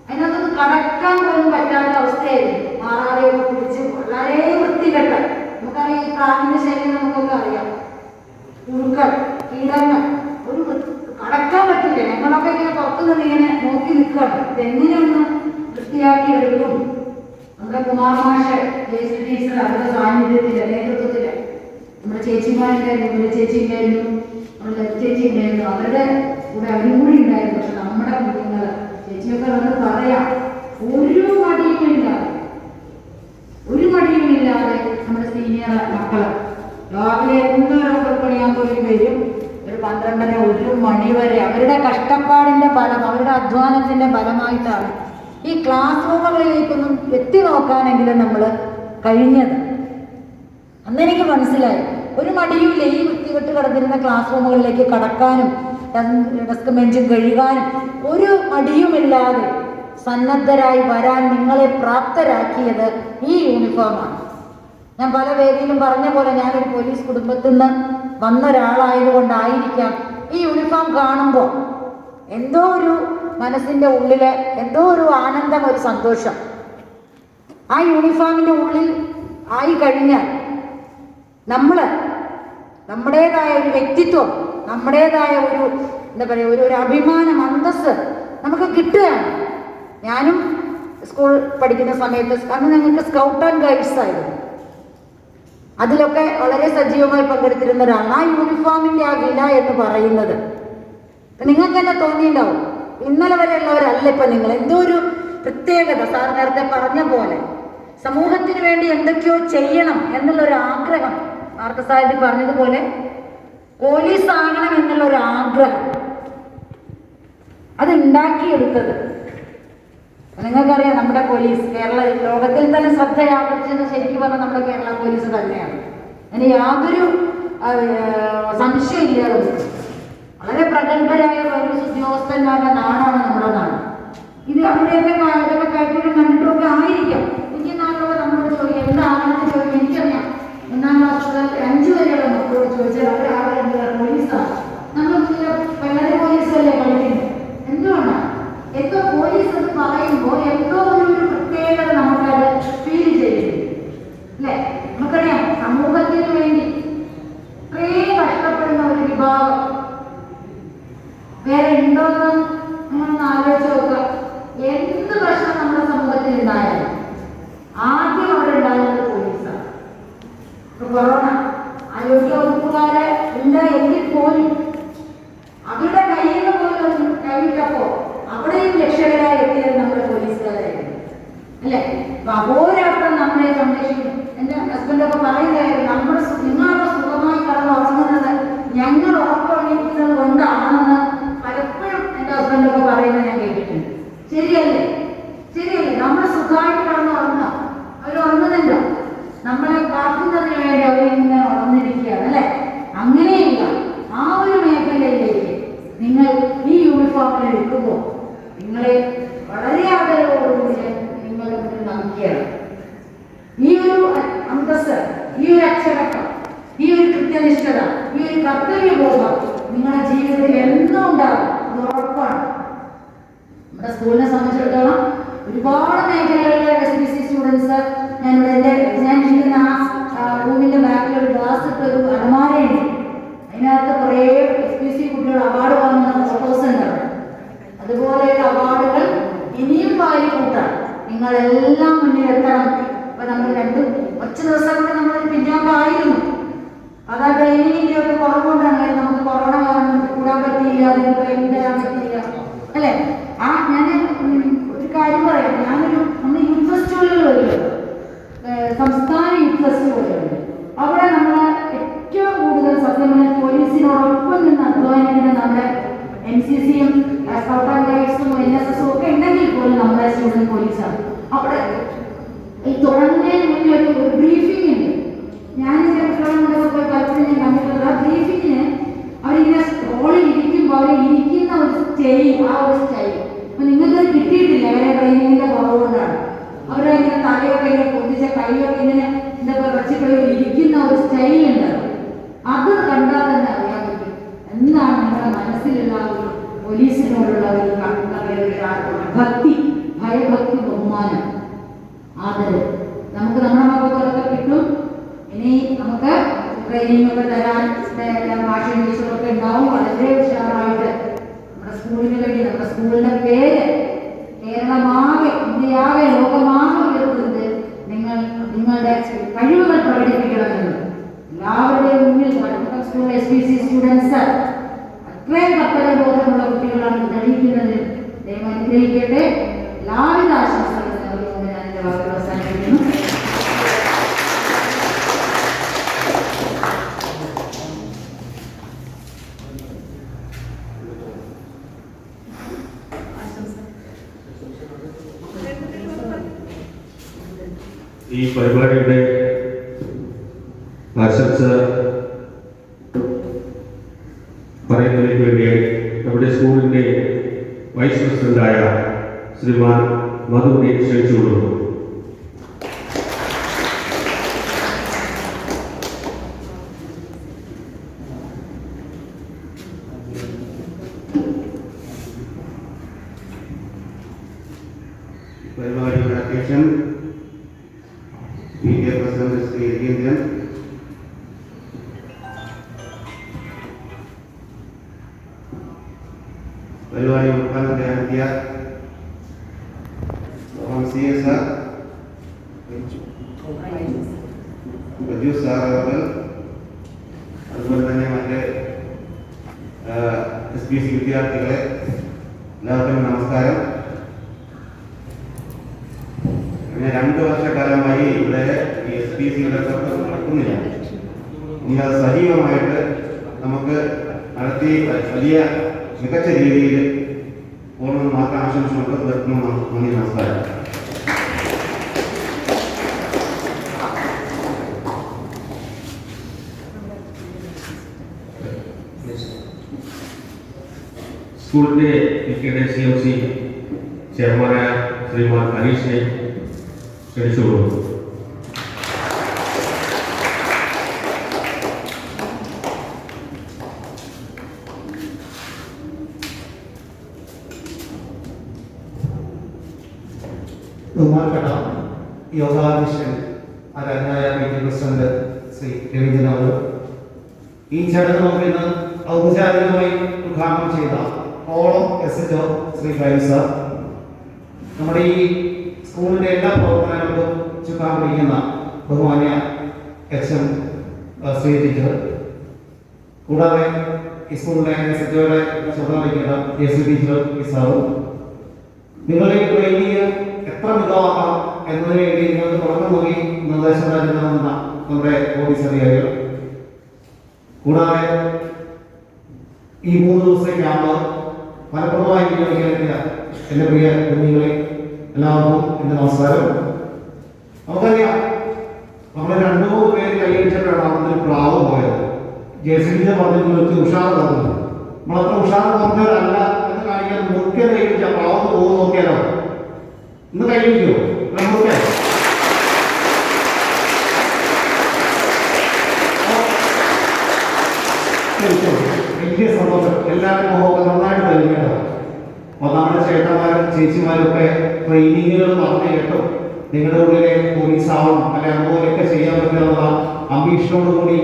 അതിനകത്തൊന്ന് കടക്കാൻ പോലും പറ്റാത്ത അവസ്ഥയായിരുന്നു. മാറാതെയൊക്കെ പിടിച്ച് വളരെ വൃത്തികെട്ട, നമുക്കറിയാം ഈ പ്രാവിന്റെ ശൈലി നമുക്കൊക്കെ അറിയാം, പുഴുക്കൾ, കീടങ്ങൾ, ഒരു കടക്കാൻ പറ്റില്ല. ഞങ്ങളൊക്കെ ഇങ്ങനെ പുറത്തുനിന്ന് ഇങ്ങനെ നോക്കി നിൽക്കുകയാണ്, ഇതെങ്ങനെയൊന്ന് വൃത്തിയാക്കി എടുക്കും. നമ്മുടെ കുമാർ മാഷ്, JC ടീച്ചർ, അവരുടെ സാന്നിധ്യത്തില് നേതൃത്വത്തില് നമ്മുടെ ചേച്ചിമാരുണ്ടായിരുന്നു, നമ്മുടെ ചേച്ചി ഉണ്ടായിരുന്നു, നമ്മുടെ ചേച്ചി ഉണ്ടായിരുന്നു, അവരുടെ കൂടെ അവരും കൂടി ഉണ്ടായിരുന്നു. പക്ഷെ നമ്മുടെ കുഞ്ഞുങ്ങൾ ചേച്ചിയൊക്കെ വന്ന് പറയാം, ഒരു മടിയുമില്ലാതെ നമ്മുടെ സീനിയർ മക്കള് രാവിലെ 3:30 പണിയാൻ പോലും വരും. ഒരു 12:30, 1 മണി വരെ അവരുടെ കഷ്ടപ്പാടിൻ്റെ ഫലം, അവരുടെ അധ്വാനത്തിൻ്റെ ഫലമായിട്ടാണ് ഈ ക്ലാസ് റൂമുകളിലേക്കൊന്നും എത്തി നോക്കാനെങ്കിലും നമ്മൾ കഴിഞ്ഞത്. അന്നെനിക്ക് മനസ്സിലായി, ഒരു മടിയുമില്ല ഈ വൃത്തികെട്ട് കിടന്നിരുന്ന ക്ലാസ് റൂമുകളിലേക്ക് കടക്കാനും ഡെസ്ക് ബെഞ്ചും കഴുകാനും ഒരു മടിയുമില്ലാതെ സന്നദ്ധരായി വരാൻ നിങ്ങളെ പ്രാപ്തരാക്കിയത് ഈ യൂണിഫോമാണ്. ഞാൻ പല വേദിയിലും പറഞ്ഞ പോലെ ഞാനൊരു പോലീസ് കുടുംബത്തിൽ നിന്ന് വന്ന ഒരാളായതുകൊണ്ടായിരിക്കാം ഈ യൂണിഫോം കാണുമ്പോൾ എന്തോ ഒരു മനസ്സിൻ്റെ ഉള്ളിൽ എന്തോ ഒരു ആനന്ദം, ഒരു സന്തോഷം ആ യൂണിഫോമിൻ്റെ ഉള്ളിൽ ആയി കഴിഞ്ഞാൽ നമ്മുടേതായ ഒരു വ്യക്തിത്വം, നമ്മുടേതായ ഒരു എന്താ പറയുക, ഒരു അഭിമാനം, അന്തസ്സ് നമുക്ക് കിട്ടുകയാണ്. ഞാനും സ്കൂൾ പഠിക്കുന്ന സമയത്ത് അന്ന് ഞങ്ങൾക്ക് സ്കൗട്ട് ആൻഡ് ഗൈഡ്സ് ആയിരുന്നു. അതിലൊക്കെ വളരെ സജീവമായി പങ്കെടുത്തിരുന്ന ഒരാളാണ്. ആ യൂണിഫോമിൻ്റെ ആ വില എന്ന് പറയുന്നത് നിങ്ങൾക്ക് തന്നെ തോന്നിയിട്ടുണ്ടാവും. ഇന്നലെ വരെ ഉള്ളവരല്ല ഇപ്പം നിങ്ങൾ. എന്തോ ഒരു പ്രത്യേകത, സാർ നേരത്തെ പറഞ്ഞ പോലെ സമൂഹത്തിന് വേണ്ടി എന്തൊക്കെയോ ചെയ്യണം എന്നുള്ളൊരു ആഗ്രഹം, പാർത്ഥസാരഥി പറഞ്ഞതുപോലെ പോലീസ് ആകണം എന്നുള്ളൊരു ആഗ്രഹം അതുണ്ടാക്കിയെടുത്തത്. നിങ്ങൾക്കറിയാം, നമ്മുടെ പോലീസ് ലോകത്തിൽ തന്നെ ശ്രദ്ധയാകർഷിച്ചത് ശരിക്കും പറഞ്ഞാൽ നമ്മുടെ കേരള പോലീസ് തന്നെയാണ്. അതിന് യാതൊരു സംശയമില്ലാതെ വളരെ പ്രഗത്ഭരായ പോലീസ് ഉദ്യോഗസ്ഥന്മാരുടെ നാടാണ് നമ്മുടെ നാട്. ഇത് അവിടെയൊക്കെ കേട്ടിട്ടും കണ്ടിട്ടൊക്കെ ആയിരിക്കാം. എനിക്ക് നാളെ നമ്മളോട് ചോദിക്കാം എന്താണെന്ന് ചോദിക്കും. എനിക്കറിയാം, 1ാം ക്ലാസ് മുതൽ 5 വരെയുള്ള മക്കളോട് ചോദിച്ചാൽ അവരാകെ പോലീസാണ്. നമ്മൾ വളരെ പോലീസല്ലേ കളിക്കുന്നത്. എന്തുകൊണ്ടാണ്? എന്തോ പോലീസ് എന്ന് പറയുമ്പോൾ എന്തോ ഒരു പ്രത്യേകത നമുക്കത് ഫീൽ ചെയ്യുന്നു അല്ലേ? നമുക്കറിയാം, സമൂഹത്തിന് വേണ്ടി ഇത്രയും കഷ്ടപ്പെടുന്ന ഒരു വിഭാഗം വേറെ ഉണ്ടോയെന്ന് നമ്മളൊന്ന് ആലോചിച്ച് നോക്കുക. എന്ത് പ്രശ്നം നമ്മുടെ സമൂഹത്തിൽ ഉണ്ടായാലും ആദ്യം അവിടെ ഉണ്ടാകുന്നത് പോലീസാണ്. കൊറോണ ആരോഗ്യ വകുപ്പുകാരെ ഇല്ല എങ്കിൽ പോലും അവരുടെ കയ്യിൽ പോലും കൈവിട്ടപ്പോ അവിടെയും രക്ഷകരായി എത്തിയത് നമ്മുടെ പോലീസുകാരായിരുന്നു അല്ലേ? അഹോരാത്രം നമ്മളെ സംരക്ഷിക്കും. എൻ്റെ ഹസ്ബൻഡൊക്കെ പറയുന്നതായിരുന്നു, നിങ്ങളൊക്കെ സുഖമായി കടന്ന് ഉറങ്ങുന്നത് ഞങ്ങൾ ഉറപ്പുറങ്ങിക്കുന്നത് കൊണ്ടാണെന്ന് പലപ്പോഴും എൻ്റെ ഹസ്ബൻഡൊക്കെ പറയുന്നത് ഞാൻ കേട്ടിട്ടുണ്ട്. ശരിയല്ലേ? നമ്മൾ സുഖമായിട്ട് കടന്ന് ഉറങ്ങാം. അവർ ഉറങ്ങുന്നില്ല, നമ്മളെ കാക്കുന്നതിന് വേണ്ടി അവരിങ്ങനെ ഉറന്നിരിക്കുകയാണ് അല്ലേ? അങ്ങനെയില്ല. ആ ഒരു മേഖലയിലേക്ക് നിങ്ങൾ ഈ യൂണിഫോമിൽ എടുക്കുമ്പോൾ നിങ്ങളെ വളരെ ആദരവോടുകൂടി നിങ്ങളുടെ മുന്നിൽ നമിക്കുകയാണ്. ഈ ഒരു അന്തസ്സ്, ഈ ഒരു അച്ചടക്കം, ഈ ഒരു കൃത്യനിഷ്ഠത, ഈ ഒരു കർത്തവ്യബോധം നിങ്ങളുടെ ജീവിതത്തിൽ എന്നും ഉണ്ടാകും. അത് ഉറപ്പാണ്. നമ്മുടെ സ്കൂളിനെ സംബന്ധിച്ചിടത്തോളം ഒരുപാട് മേഖലകളിലെ SPC സ്റ്റുഡൻസ്, ഞാൻ ഇരിക്കുന്ന ആ റൂമിന്റെ ബാക്കിൽ ഒരു ഗ്ലാസ് ഇട്ട ഒരു അലമാരയുണ്ട്. അതിനകത്ത് കുറേ SPC കുട്ടികൾ അവാർഡ് വാങ്ങുന്ന ഫോട്ടോസ് ഉണ്ടാവും. അതുപോലെയുള്ള അവാർഡുകൾ ഇനിയും വാരി കൂട്ടാം. നിങ്ങളെല്ലാം മുന്നിലെത്തണം. ഇപ്പൊ നമ്മൾ ഒറ്റ ദിവസം കൊണ്ട് നമ്മളൊരു പിന്നോക്കമായിരുന്നു. അത് ആ ട്രെയിനിങ്ങിന്റെ ഒക്കെ കുറവുകൊണ്ടാണ്. നമുക്ക് കൊറോണ കാരണം കൂടാൻ പറ്റിയില്ല, അതിന് ട്രെയിനിങ് തരാൻ പറ്റിയില്ല അല്ലേ? ഞാൻ ഒരു കാര്യം പറയാം. നമ്മൾ യൂത്ത് ഫെസ്റ്റിവലുകൾ വരുമല്ലോ, സംസ്ഥാന യൂത്ത് ഫെസ്റ്റിവലുകളുണ്ട്. അവിടെ നമ്മൾ ഏറ്റവും കൂടുതൽ സത്യം പറഞ്ഞാൽ പോലീസിനോടൊപ്പം നിന്ന് അധ്വാനിക്കുന്ന നമ്മുടെ NCCയും സ്കൗട്ട് ആൻഡ് ഗൈഡ്സും NSSും ഒക്കെ ഉണ്ടെങ്കിൽ പോലും നമ്മുടെ സ്റ്റുഡൻറ് പോലീസാണ്. അവിടെ ഈ തുടങ്ങുന്നതിന് മുന്നേ ഒരു ബ്രീഫിംഗ് ഉണ്ട്. ഞാൻ പോയി പലപ്പോഴും ഞാൻ കണ്ടിട്ടുള്ളത് ആ ബ്രീഫിങ്ങിന് അവരിങ്ങനെ സ്ട്രോളിൽ ഇരിക്കുമ്പോൾ അവർ ഇരിക്കുന്ന ഒരു സ്റ്റൈൽ, ആ ഒരു സ്റ്റൈൽ അപ്പൊ നിങ്ങൾക്കത് കിട്ടിയിട്ടില്ല. അവരെ ട്രെയിനിങ്ങിന്റെ കുറവുകൊണ്ടാണ്. അവരങ്ങനെ തലയൊക്കെ ഇങ്ങനെ പൊന്തിച്ച കൈയൊക്കെ ഇങ്ങനെ എന്താ വെച്ചിട്ട് ഇരിക്കുന്ന ഒരു സ്റ്റൈൽ ഉണ്ട്. അത് കണ്ടാൽ തന്നെ അറിയാൻ പറ്റും എന്താണ് നിങ്ങളുടെ മനസ്സിലുള്ള ഒരു പോലീസിനോടുള്ള ഒരു ഭക്തി, ഭയഭക്തി, ബഹുമാനം, ആദരവ്. നമുക്ക് നമ്മുടെ മക്കൾക്കൊക്കെ കിട്ടും. ഇനി നമുക്ക് ട്രെയിനിങ് ഒക്കെ തരാൻ ഭാഷയും ടീച്ചറൊക്കെ ഉണ്ടാവും. വളരെ ഉഷാറായിട്ട് നമ്മുടെ സ്കൂളിന് വേണ്ടി, നമ്മുടെ സ്കൂളിന്റെ പേര് കേരളമാകെ, ഇന്ത്യയാകെ, ലോകമാകെ ഉയർത്തുന്നത് നിങ്ങളുടെ കഴിവുകൾ പ്രകടിപ്പിക്കണമെന്ന് എല്ലാവരുടെയും മുന്നിൽ മലപ്പുറം സ്കൂൾ SPC സ്റ്റുഡൻസ് അത്രയും കർത്തവ്യബോധമുള്ള കുട്ടികളാണ് തെളിയിക്കുന്നത്. ദൈവം അനുഗ്രഹിക്കട്ടെ. എല്ലാവിധ ആശംസകളും നൽകുകൊണ്ട് ഞാൻ എൻ്റെ വാക്കുകൾ അവസാനിപ്പിക്കുന്നു. ഈ പരിപാടിയുടെ ആശംസ പറയുന്നതിന് വേണ്ടിയായി നമ്മുടെ സ്കൂളിൻ്റെ വൈസ് പ്രസിഡന്റായ ശ്രീമാൻ മധുവിനെ ക്ഷണിച്ചുകൊള്ളുന്നു. പരിപാടിയുടെ അധ്യക്ഷൻ PTA പ്രസിഡന്റ് ശ്രീ രവീന്ദ്രൻ, പരിപാടി ഉദ്ഘാടനം നടത്തിയ CS സാർ, ബജു സാർ അവർ, അതുപോലെ തന്നെ മറ്റ് SPC വിദ്യാർത്ഥികളെ എല്ലാവർക്കും നമസ്കാരം. പിന്നെ 2 വർഷക്കാലമായി ഇവിടെ ഈ SPCയുടെ പ്രവർത്തനം നടക്കുന്നില്ല. ഇനി അത് സജീവമായിട്ട് നമുക്ക് നടത്തി വലിയ മികച്ച രീതിയിൽ പോകണമെന്ന് മാത്രം ആശംസകൊണ്ട് നിർത്തുന്നു. നന്ദി, നമസ്കാരം. സ്കൂളിൻ്റെ CMC ചെയർമാനായ ശ്രീമാൻ ഹരീഷിനെ ക്ഷണിച്ചുകൊള്ളുന്നു. ബഹുമാനപ്പെട്ട യോഗാധ്യക്ഷൻ ആരാധനായ PTA പ്രസിഡന്റ് ശ്രീ രവീന്ദ്രൻ അവർ, ഈ ചടങ്ങ് നമുക്ക് ഇന്ന് ഔപചാരികമായി ഉദ്ഘാടനം ചെയ്ത ഓളം SHO ശ്രീ ഫൈൽ സാർ, നമ്മുടെ ഈ സ്കൂളിൻ്റെ എല്ലാ പ്രവർത്തനങ്ങൾക്കും ചുക്കാൻ പിടിക്കുന്ന ബഹുമാന്യ HM ശ്രീ ടീച്ചർ, കൂടാതെ ഈ സ്കൂളിലെ SHOയുടെ ചുമതല വഹിക്കുന്ന JC ടീച്ചർ സാറും, നിങ്ങളുടെ ട്രെയിനിങ് എത്ര മികവാക്കാം എന്നതിന് വേണ്ടി നിങ്ങൾക്ക് തുടക്കം നോക്കി നിർദ്ദേശം നൽകുന്ന നമ്മുടെ ഓഫീസ് അധികാരികൾ, കൂടാതെ ഈ 3 ദിവസത്തെ ക്യാമ്പ് ഫലപ്രദമായി വിനിയോഗിക്കാൻ എൻ്റെ പ്രിയ കുഞ്ഞുങ്ങളെ എല്ലാവർക്കും എൻ്റെ നമസ്കാരം. നമുക്കറിയാം, നമ്മൾ 2-3 പേര് കൈയടിച്ചിട്ടാണ് അന്നൊരു പ്രാവ് പോയത്. JC പറഞ്ഞിട്ട് ഉഷാറ് പറഞ്ഞു. നമ്മളത്ര ഉഷാറ് പറഞ്ഞവരല്ല എന്ന് കാണിക്കാൻ മുഖ്യ കൈയടിച്ച പ്രാവ് പോകും. നോക്കിയാലോ, ഇന്ന് കൈയടിക്കോ നമുക്ക്? വലിയ സന്തോഷം. എല്ലാവരും മുഖമൊക്കെ നന്നായിട്ട് തെളിഞ്ഞോ. അപ്പോൾ നമ്മുടെ ചേട്ടന്മാരും ചേച്ചിമാരും ഒക്കെ ട്രെയിനിങ്ങുകൾ പറഞ്ഞു കേട്ടോ, നിങ്ങളുടെ ഉള്ളിലെ പോലീസ് ആവണം അല്ലെ അതുപോലെയൊക്കെ ചെയ്യാൻ പറ്റുന്ന അംബീഷനോട് കൂടി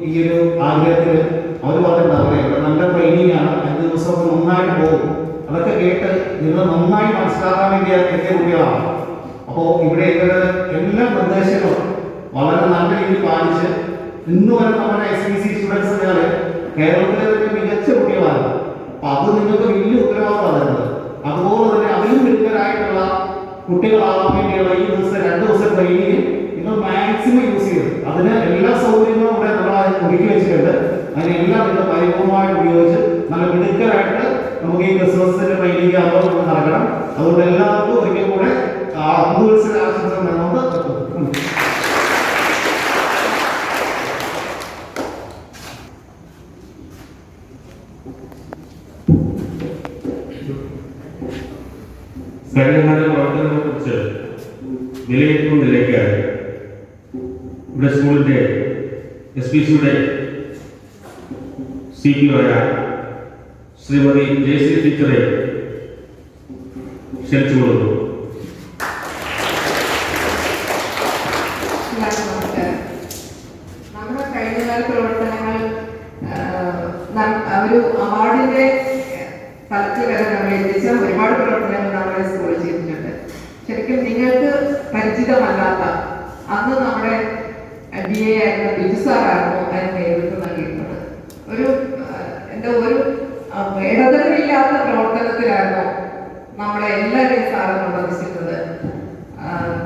ഈ ഒരു ആഗ്രഹത്തിൽ അവർ പറഞ്ഞിട്ടുണ്ടാവില്ലേ, നല്ല ട്രെയിനിങ് ആണ്, 5 ദിവസമൊക്കെ നന്നായിട്ട് പോകും. അതൊക്കെ കേട്ട് നിങ്ങൾ നന്നായി മനസ്സിലാക്കാൻ വേണ്ടി എത്തിയ കുട്ടികളാണ്. അപ്പോൾ ഇവിടെ എല്ലാ നിർദ്ദേശങ്ങളും വളരെ നല്ല രീതിയിൽ പാലിച്ച് ഇന്ന് വരെ നമ്മുടെ SPC സ്റ്റുഡൻസ് കേരളത്തിലെ മികച്ച കുട്ടികളാണ്. അപ്പൊ അത് നിങ്ങൾക്ക് വലിയ ഉത്തരവാദിത്തമാണ് വരുന്നത്. അതുപോലെ തന്നെ അതിലും മികച്ചരായിട്ടുള്ള കുട്ടികളാകാൻ വേണ്ടിയുള്ള ഈ 2 ദിവസം ട്രെയിനിങ് നിങ്ങൾ മാക്സിമം യൂസ് ചെയ്ത് അതിന് എല്ലാ സൗകര്യങ്ങളും ഇവിടെ നമ്മൾ ഒരുക്കി വെച്ചിട്ടുണ്ട്. അതിനെല്ലാം നിങ്ങൾ പരിപൂർണമായിട്ട് ഉപയോഗിച്ച് നല്ല മിടുക്കരായിട്ട് നമുക്ക് ഈ ക്രിസ്മസിന്റെ ട്രെയിനിങ് ആകുമ്പോൾ നടക്കണം. അതുകൊണ്ട് എല്ലാവർക്കും ഒരിക്കൽ കൂടെ പുതുവത്സര ആശംസകൾ നേർന്നുകൊണ്ട് കഴിഞ്ഞകാല പ്രവർത്തനങ്ങളെക്കുറിച്ച് വിലയിരുത്തുന്നതിലേക്കായി ഇവിടെ സ്കൂളിൻ്റെ SPCയുടെ CPO ആയ ശ്രീമതി JC ടീച്ചറെ ക്ഷണിച്ചുകൊള്ളുന്നു. നമ്മുടെ കഴിഞ്ഞകാല പ്രവർത്തനങ്ങൾ ഒരു അവാർഡിന്റെ തലത്തിൽ വരെ നമ്മൾ എത്തിച്ച ഒരുപാട് പ്രവർത്തനങ്ങൾ നമ്മുടെ സ്കൂളിൽ ചെയ്തിട്ടുണ്ട്. ശരിക്കും നിങ്ങൾക്ക് പരിചിതമല്ലാത്ത അന്ന് നമ്മുടെ DA ആയിരുന്ന ബിജു സാറായിരുന്നു അതിന് നേതൃത്വം നൽകിയിരുന്നത്. ഒരു ഇടതരമില്ലാത്ത പ്രവർത്തനത്തിലായിരുന്നു നമ്മളെ എല്ലാവരെയും സാറ് പ്രവർത്തിച്ചിരുന്നത്.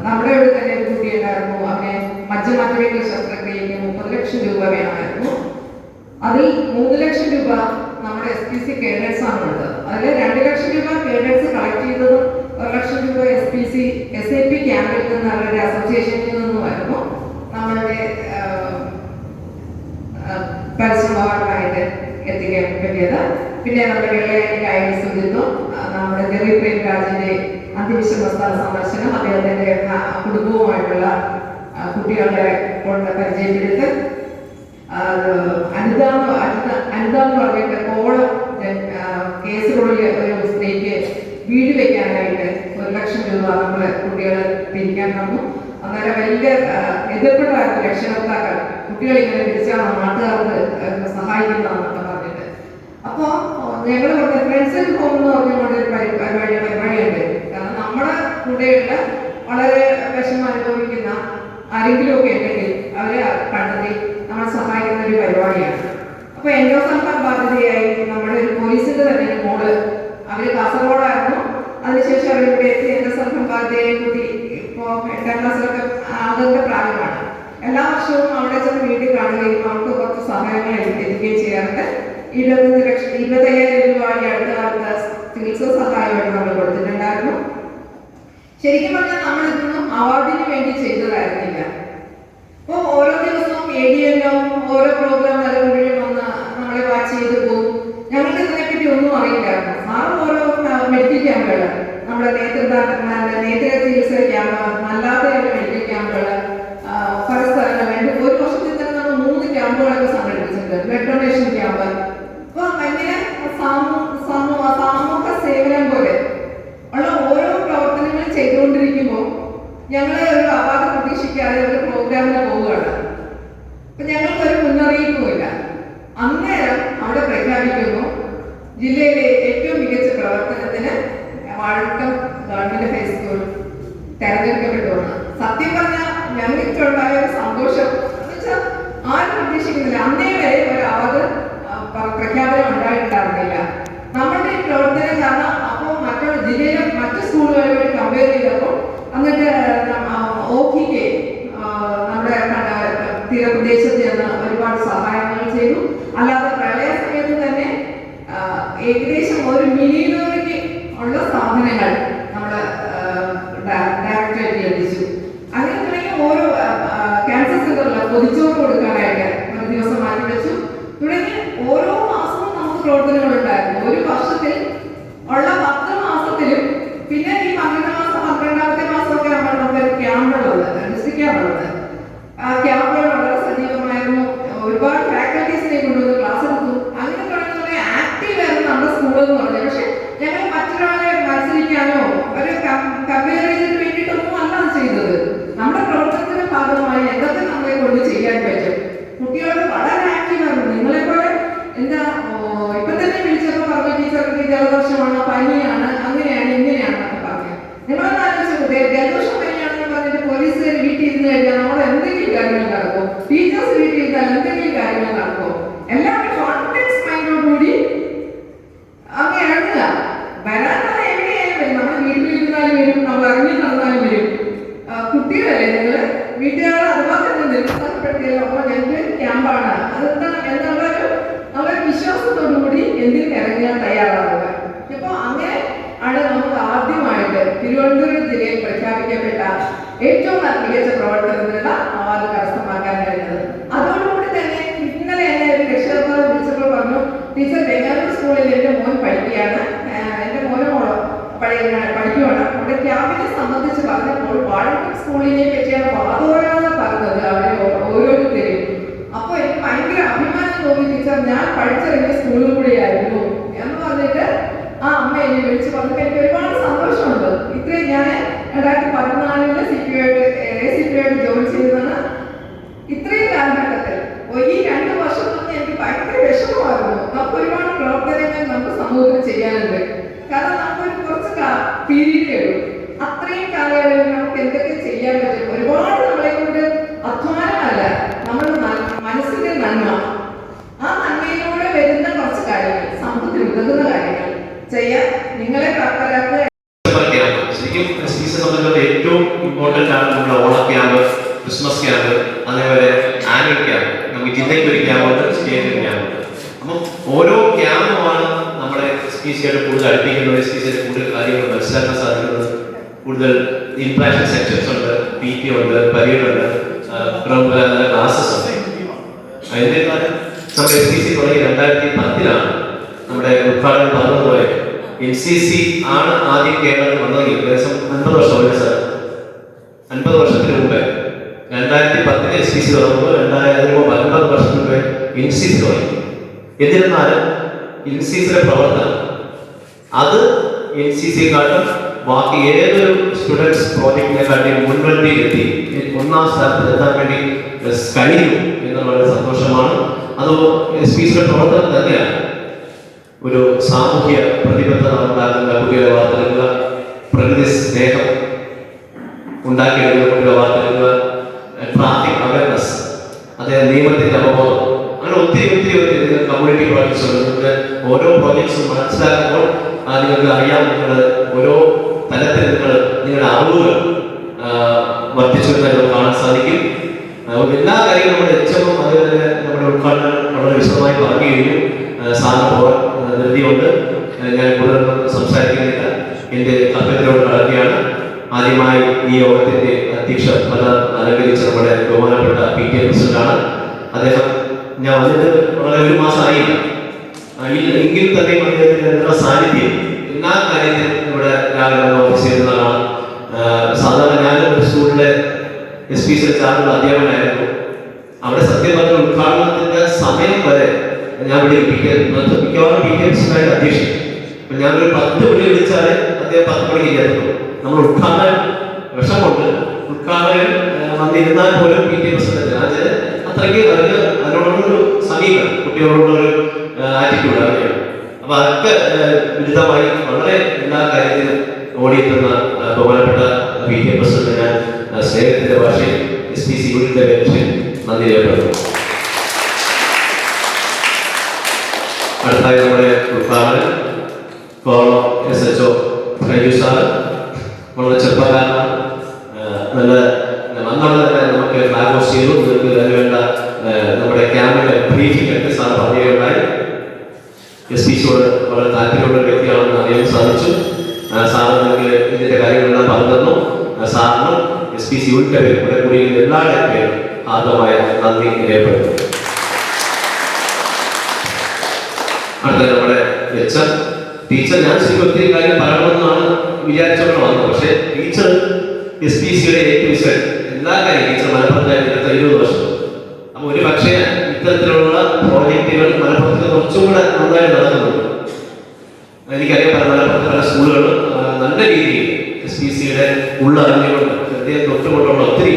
നമ്മുടെ ഇവിടെ തന്നെ ഒരു കുട്ടിയുണ്ടായിരുന്നു, അവനെ മജ്ജമാറ്റവികല ശസ്ത്രക്രിയയ്ക്ക് 30 ലക്ഷം രൂപ വേണമായിരുന്നു. അതിൽ 3 ലക്ഷം രൂപ നമ്മുടെ SPC കേഡേഴ്സ് ആണുള്ളത്. അതിൽ 2 ലക്ഷം രൂപ കേഡേഴ്സ് കളക്ട് ചെയ്തതും 1 ലക്ഷം രൂപ SPC SAP ക്യാമ്പിൽ നിന്ന് അവരുടെ അസോസിയേഷനിൽ നിന്നുമായിരുന്നു. പിന്നെ നമ്മുടെ വെള്ളയാഴ്ച സുജിത്വം, നമ്മുടെ ജെറി പ്രേംരാജിന്റെ അന്ത്യവിശ്രമസ്ഥാന സന്ദർശനം, അദ്ദേഹത്തിന്റെ കുടുംബവുമായിട്ടുള്ള കുട്ടികളുടെ പരിചയപ്പെടുത്തൽ, അനിത എന്ന് പറഞ്ഞിട്ട് കോളം കേസുകളിൽ ഒരു സ്ത്രീക്ക് വീട് വെക്കാനായിട്ട് 1,00,000 രൂപ നമ്മള് കുട്ടികളെ പിരിക്കാൻ തന്നു. അന്നേരം വലിയ എതിർപ്പെട്ടായിരുന്നു രക്ഷകർത്താക്കൾ, കുട്ടികൾ ഇങ്ങനെ പിരിച്ചാൽ നാട്ടുകാർക്ക് സഹായിക്കുന്നതാണെന്നൊക്കെ പറഞ്ഞിട്ട്. അപ്പോൾ ഞങ്ങൾ ഫ്രണ്ട്സ് ആൻഡ് ഹോം എന്ന് പറഞ്ഞുകൊണ്ട് ഒരു പരിപാടിയുണ്ട്. കാരണം നമ്മുടെ കൂടെയുള്ള വളരെ വിഷമം അനുഭവിക്കുന്ന ആരെങ്കിലും ഒക്കെ ഉണ്ടെങ്കിൽ അവരെ കണ്ടെത്തി നമ്മളെ സഹായിക്കുന്ന ഒരു പരിപാടിയാണ്. അപ്പൊ എൻഡോസൾഫാൻ ബാധിതയായി നമ്മുടെ ഒരു പോലീസിന്റെ തന്നെ ഒരു മോള്, അവര് കാസർഗോഡായിരുന്നു, അതിനുശേഷം അവരിവിടെ എത്തി എൻഡോസൾഫാൻ ബാധിതയായി കുട്ടി ഇപ്പോൾ 8ാം ക്ലാസ്സിലൊക്കെ ആദ്യത്തെ പ്രായമാണ്. എല്ലാ വർഷവും അവിടെ ചെന്ന് വീട്ടിൽ കാണുകയും അവർക്ക് കുറച്ച് സഹായങ്ങൾ എത്തിക്കുകയും ചെയ്യാറുണ്ട്. 25,000 രൂപ അടുത്ത കാലത്ത് ചികിത്സാ സഹായമായിട്ട് നമ്മൾ കൊടുത്തിട്ടുണ്ടായിരുന്നു. ശരിക്കും പറഞ്ഞാൽ നമ്മൾ ഇതൊന്നും അവാർഡിന് വേണ്ടി ചെയ്തതായിരുന്നില്ല. അപ്പോൾ ഓരോ ദിവസവും ADNO ഓരോ പ്രോഗ്രാം നൽകുമ്പോഴും വന്ന് നമ്മളെ വാച്ച് ചെയ്ത് പോകും. ഞങ്ങൾക്ക് ഇതിനെപ്പറ്റി ഒന്നും അറിയില്ലായിരുന്നു. സാറും ഓരോ മെഡിക്കൽ ക്യാമ്പുകൾ, നമ്മുടെ നേത്ര ചികിത്സ ക്യാമ്പ്, അല്ലാതെ മെഡിക്കൽ ക്യാമ്പുകൾ പല സ്ഥലങ്ങളുണ്ട്. ഒരു വർഷത്തിൽ തന്നെ നമ്മൾ 3 ക്യാമ്പുകളൊക്കെ സംഘടിപ്പിച്ചിട്ടുണ്ട്. Blood donation camp. അപ്പോൾ അങ്ങനെ സാമൂഹ്യ സേവനം പോലെ ഉള്ള ഓരോ പ്രവർത്തനങ്ങൾ ചെയ്തുകൊണ്ടിരിക്കുമ്പോൾ ഞങ്ങൾ ഒരു അവാർഡ് പ്രതീക്ഷിക്കാതെ ഒരു പ്രോഗ്രാമിന് പോവുകയാണ്. അപ്പൊ ഞങ്ങൾക്ക് ഒരു മുന്നറിയിപ്പുമില്ല. അന്നേരം അവിടെ പ്രഖ്യാപിക്കുന്നു ജില്ലയിലെ ഏറ്റവും മികച്ച പ്രവർത്തനത്തിന് വാഴക്കം ഗവൺമെന്റ് ഹൈസ്കൂൾ തെരഞ്ഞെടുക്കപ്പെട്ടുവെന്ന്. സത്യം പറഞ്ഞാൽ ഞങ്ങൾക്കുണ്ടായ ഒരു സന്തോഷം എന്ന് വെച്ചാൽ ആരും പ്രതീക്ഷിക്കുന്നില്ല. അന്നേ വരെ ഒരു അവാർഡ് പ്രഖ്യാപനം ഉണ്ടായിട്ടുണ്ടായിരുന്നില്ല. നമ്മളുടെ ഈ പ്രവർത്തനം കാരണം അപ്പോൾ മറ്റുള്ള ജില്ലയിലെ മറ്റു സ്കൂളുകളുമായി കമ്പയർ ചെയ്തപ്പോൾ എന്നിട്ട് ഓക്കിക്ക് നമ്മുടെ തീരപ്രദേശത്ത് നിന്ന് ഒരുപാട് സഹായങ്ങൾ ചെയ്തു. അല്ലാതെ പ്രളയ സമയത്ത് തന്നെ ഏകദേശം 1 മില്യൺ രൂപയ്ക്ക് ഉള്ള സാധനങ്ങൾ നമ്മുടെ ഡയറക്ടറേറ്റിൽ എത്തിച്ചു. അങ്ങനെ തുടങ്ങി ഓരോ ക്യാൻസർ സെന്ററിൽ പൊതിച്ചോറ് കൊടുക്കാനായിട്ട് ഒരു ദിവസം മാറ്റിവെച്ചു. തുടങ്ങി ഓരോ മാസവും നമുക്ക് പ്രവർത്തനങ്ങൾ ഉണ്ടായിരുന്നു. ഒരു വർഷത്തിൽ ഉള്ള 10 മാസത്തിലും പിന്നെ ഈ 12ാമത്തെ മാസമൊക്കെ ആകുമ്പോൾ നമുക്ക് ക്യാമ്പുള്ളത്, ഡിസ്ട്രിക്ട് ക്യാമ്പുള്ളത്. ആ ക്യാമ്പുകൾ വളരെ സജീവമായിരുന്നു. ഒരുപാട് ഫാക്കൽറ്റീസിനെ കൊണ്ടുവന്ന് ക്ലാസ് എടുത്തു. അങ്ങനെ തുടങ്ങി ആക്റ്റീവ് ആയിരുന്നു നമ്മുടെ സ്കൂൾ എന്ന് പറഞ്ഞത്. പക്ഷെ ഞങ്ങൾ മറ്റൊരാളെ മത്സരിക്കാനോ ഒരു കമ്പയർ ചെയ്തിട്ട് വേണ്ടിയിട്ടൊന്നും അല്ല അത് ചെയ്തത്. നമ്മുടെ പ്രവർത്തനത്തിന്റെ ഭാഗമായി എന്തൊക്കെ നമ്മളെ കൊണ്ട് ചെയ്യാൻ പറ്റും. കുട്ടികളോട് വളരെ ആക്റ്റീവായിരുന്നു. നിങ്ങളെപ്പോലെ എന്താ ഇപ്പൊ തന്നെ വിളിച്ചപ്പോൾ പറഞ്ഞു ടീച്ചർക്ക് ജലദോഷമാണ്, പനിയാണ്, അങ്ങനെയാണ് ഇങ്ങനെയാണെന്നൊക്കെ പറഞ്ഞു. നിങ്ങളൊന്ന് ആലോചിച്ചു, ജലദോഷം പനിയാണെന്ന് പറഞ്ഞിട്ട് പോലീസുകാർ വീട്ടിൽ ഇരുന്ന് കഴിഞ്ഞാൽ നമ്മൾ എന്തെങ്കിലും കാര്യങ്ങൾ നടക്കും, ടീച്ചേഴ്സ് വീട്ടിൽ ഇരുന്നാൽ എന്തെങ്കിലും കാര്യങ്ങൾ നടക്കും. എല്ലാവരും കോൺഫിഡൻസ് മൈൻഡോടുകൂടി അങ്ങനെ എഴുതുക. വരാനുള്ള എവിടെയായാലും വരും. നമ്മൾ വീട്ടിലിരുന്നാലും വരും, നമ്മൾ ഇറങ്ങി നടന്നാലും വരും. കുട്ടികളല്ലേ നിങ്ങൾ, വീട്ടുകാർ അതുപോലെ തന്നെ നിരുത്സാഹപ്പെടുത്തിയല്ലോ. അപ്പോൾ ഞങ്ങൾക്ക് ക്യാമ്പാണ് അതെന്താണ് എന്നുള്ളൊരു നമ്മളൊരു വിശ്വാസത്തോടുകൂടി എന്തിനും ഇറങ്ങാൻ തയ്യാറാവുക. അപ്പോൾ അങ്ങനെ ആണ് നമുക്ക് ആദ്യമായിട്ട് തിരുവനന്തപുരം ജില്ലയിൽ പ്രഖ്യാപിക്കപ്പെട്ട ഏറ്റവും മികച്ച പ്രവർത്തനത്തിനുള്ള അവാർഡ് കരസ്ഥമാക്കാൻ കഴിഞ്ഞത്. അതോടുകൂടി തന്നെ ഇന്നലെ എന്നെ ഒരു രക്ഷകർത്താവ് വിളിച്ചപ്പോൾ പറഞ്ഞു, ടീച്ചർ ബംഗാളൂർ സ്കൂളിൽ എൻ്റെ മോൻ പഠിക്കുകയാണ്, എൻ്റെ മോനോ പഠിക്കുകയാണ്. അവിടെ ക്യാമ്പിനെ സംബന്ധിച്ച് പറഞ്ഞപ്പോൾ വാഴക്കം സ്കൂളിനെ പറ്റിയാണ് വാദോരാതെ പറഞ്ഞത് അവരെ ഓരോരുത്തരും. അപ്പോൾ എനിക്ക് ഭയങ്കര അഭിമാനം തോന്നി, ടീച്ചർ ഞാൻ പഠിച്ചിറങ്ങിയ സ്കൂളിൽ കൂടെയായിരുന്നു എന്ന് പറഞ്ഞിട്ട് ആ അമ്മ എന്നെ വിളിച്ച് പറഞ്ഞപ്പോൾ എനിക്ക് ഒരുപാട് സന്തോഷമുണ്ട്. ഇത്രയും ഞാൻ 2014 ACP ജോലി ചെയ്തതാണ്. ഇത്രയും കാലഘട്ടത്തിൽ ഈ 2 വർഷം തന്നെ എനിക്ക് ഭയങ്കര വിഷമമായിരുന്നു. നമുക്ക് ഒരുപാട് പ്രവർത്തനങ്ങൾ നമുക്ക് സമൂഹത്തിൽ ചെയ്യാനുണ്ട്. കാരണം നമുക്കൊരു കുറച്ച് പീരീഡേ ഉള്ളൂ. അത്രയും കാലയളവിൽ നമുക്ക് എന്തൊക്കെ ചെയ്യാൻ പറ്റും. ഒരുപാട് നമ്മളെ കൊണ്ട് അധ്വാനമല്ല, നമ്മുടെ മനസ്സിന്റെ നന്മ, ആ നന്മയിലൂടെ വരുന്ന കുറച്ച് കാര്യങ്ങൾ, സമൂഹത്തിൽ ഉതകുന്ന കാര്യങ്ങൾ ചെയ്യാൻ നിങ്ങളെ പ്രാപ്തരാക്കുക. ശരിക്കും SPC സംബന്ധിച്ചുള്ള ഏറ്റവും ഇമ്പോർട്ടൻ്റ് ആണ് നമ്മുടെ ഓണ ക്യാമ്പ്, ക്രിസ്മസ് ക്യാമ്പ്, അതേപോലെ ആനുവൽ ക്യാമ്പ്. നമുക്ക് ജില്ലയ്ക്ക് ഒരു ക്യാമ്പുണ്ട്, സ്റ്റേറ്റിൽ ക്യാമ്പുണ്ട്. അപ്പം ഓരോ ക്യാമ്പുമാണ് നമ്മുടെ SPCയുടെ കൂടുതൽ അടുപ്പിക്കുന്നത്, SPCയുടെ കൂടുതൽ കാര്യങ്ങൾ മനസ്സിലാക്കാൻ സാധിക്കുന്നത്. കൂടുതൽ ഇൻട്രാക്ഷൻ സെക്ഷൻസ് ഉണ്ട്, PT ഉണ്ട്, പരീഡ് ഉണ്ട്, ക്ലാസ്സസ് ഉണ്ട്. അതിൻ്റെ കാര്യം നമ്മുടെ SPC തുടങ്ങി 2010-ലാണ് നമ്മുടെ നമ്മുടെ ഉദ്ഘാടനം പറഞ്ഞതുപോലെ NCC ആണ് ആദ്യം കേരളത്തിൽ വന്നതെങ്കിൽ ഏകദേശം 50 വർഷം സാർ 50 വർഷത്തിന് മുമ്പേ 2010 SPC തുടങ്ങുമ്പോൾ 2050 വർഷത്തിന് മുമ്പേ NCC തുടങ്ങി. എന്നിരുന്നാലും NCCയുടെ പ്രവർത്തനം അത് NCCയെക്കാട്ടും ബാക്കി ഏതൊരു സ്റ്റുഡൻസ് പ്രോജക്റ്റിനെക്കാട്ടിയും മുൻപന്തിയിലെത്തി 1ാം സ്ഥാനത്ത് എത്താൻ വേണ്ടി കഴിഞ്ഞു എന്നുള്ള വളരെ സന്തോഷമാണ്. അത് SPCയുടെ പ്രവർത്തനം തന്നെയാണ് ഒരു സാമൂഹ്യ പ്രതിബദ്ധത ഉണ്ടാക്കുന്ന കുട്ടികളെ വാർത്തെടുക്കുക, പ്രകൃതി സ്നേഹം ഉണ്ടാക്കിയെടുക്കുന്ന കുട്ടികളെ വാർത്തെടുക്കുക, ട്രാഫിക് അവയർനെസ്, അതേ നിയമത്തിന്റെ അവബോധം, അങ്ങനെ ഒത്തിരി കമ്മ്യൂണിറ്റി പ്രോജക്ട്സ് ഉണ്ട്. നിങ്ങൾക്ക് ഓരോ പ്രോജക്ട്സും മനസ്സിലാക്കുമ്പോൾ നിങ്ങൾക്ക് അറിയാം, നിങ്ങൾ ഓരോ തലത്തിൽ നിങ്ങളുടെ അറിവുകൾ വർദ്ധിച്ചു എന്ന് കാണാൻ സാധിക്കും. എല്ലാ കാര്യങ്ങളും നമ്മുടെ HM അതുപോലെ നമ്മുടെ ഉദ്ഘാടനം വളരെ വിശദമായി പറഞ്ഞു കഴിഞ്ഞു. സാറിന് പോകാൻ ധൃതിയുണ്ട്, ഞാൻ കൂടുതലൊന്നും സംസാരിക്കുന്നില്ല, എൻ്റെ കർത്തവ്യത്തിലോട് കടക്കുകയാണ്. ആദ്യമായി ഈ യോഗത്തിന്റെ അധ്യക്ഷ പദം അലങ്കരിച്ച നമ്മുടെ ബഹുമാനപ്പെട്ട PTA പ്രസിഡന്റാണ് അദ്ദേഹം. ഞാൻ വന്നിട്ട് വളരെ 1 മാസമായില്ല, എങ്കിൽ തന്നെ അദ്ദേഹത്തിന്റെ സാന്നിധ്യം എല്ലാ കാര്യത്തിലും ഇവിടെ രാവിലെ ഓഫീസ് ചെയ്യുന്നതാണ്. സാധാരണ ഞാൻ ഒരു സ്കൂളിലെ SPC ചാർജുള്ള അധ്യാപകനായിരുന്നു. അവിടെ സത്യം പറഞ്ഞ ഉദ്ഘാടനത്തിന്റെ സമയം വരെ ഞാൻ ഇവിടെ മിക്കവാറും PTA പ്രസിഡന്റായിട്ട് അധ്യക്ഷിക്കും. അപ്പൊ ഞാനൊരു 10 മണി വിളിച്ചാൽ അദ്ദേഹം 10 മണിക്ക് ചേർന്നു. നമ്മൾ ഉദ്ഘാടനം വിഷമുണ്ട്, ഉദ്ഘാടകൻ വന്നിരുന്നാൽ പോലും PTA പ്രസിഡന്റ് അത്രയ്ക്ക് അതിനോടുള്ളൊരു സമീപനം, കുട്ടികളോടുള്ളൊരു ആറ്റിറ്റ്യൂഡ് അങ്ങനെയാണ്. അപ്പൊ അതൊക്കെ വിരുദ്ധമായി വളരെ എല്ലാ കാര്യത്തിലും ഓടിയെത്തുന്ന ബഹുമാനപ്പെട്ട PTA പ്രസിഡന്റ് ഞാൻ സ്നേഹത്തിന്റെ ഭാഷയിൽ SPC യൂണിറ്റിന്റെ പേരിൽ നന്ദി രേഖപ്പെടുന്നു. അടുത്തായി നമ്മുടെ ഉദ്ഘാടകൻ SHO കഴിഞ്ഞു സാർ വളരെ ചെറുപ്പക്കാരനാണ്. നല്ല വന്നോടെ തന്നെ നമുക്ക് ഫ്ലാഗ് ഓഫ് ചെയ്തു. നിങ്ങൾക്ക് അതിനുവേണ്ട നമ്മുടെ ക്യാമ്പിന്റെ ബ്രീഫിംഗ് ഒക്കെ സാർ പറയുകയുണ്ടായി. SPCയോട് വളരെ താല്പര്യമുള്ള ഒരു വ്യക്തിയാണെന്ന് അറിയാൻ സാധിച്ചു. സാറ് നിങ്ങൾക്ക് ഇതിന്റെ കാര്യങ്ങളെല്ലാം പറഞ്ഞു തന്നു. സാറിന് SPC യൂണിറ്റിന്റെ പേര് ഇവിടെ കൂടിയ എല്ലാവരുടെയും പേരും ആദ്യമായ നന്ദി രേഖപ്പെടുത്തുന്നു. അടുത്ത നമ്മുടെ HM ടീച്ചർ, ഞാൻ ശരിക്കും ഒത്തിരി കാര്യം പറയണമെന്നാണ് വിചാരിച്ചോണ്ട് വന്നത്. പക്ഷേ ടീച്ചർ SPCയുടെ ഏറ്റവും എല്ലാ കാര്യം ടീച്ചർ മലപ്പുറത്തായിരുന്നു 20 വർഷം. അപ്പൊ ഒരു പക്ഷേ ഇത്തരത്തിലുള്ള പ്രോജക്റ്റുകൾ മലപ്പുറത്ത് കുറച്ചുകൂടെ നന്നായി നടക്കുന്നുണ്ട്. എനിക്കറിയാം മലപ്പുറത്ത് പല സ്കൂളുകളും നല്ല രീതിയിൽ SPCയുടെ ഉള്ളറിഞ്ഞുകൊണ്ട് ഹൃദയം തൊട്ടുകൊണ്ടുള്ള ഒത്തിരി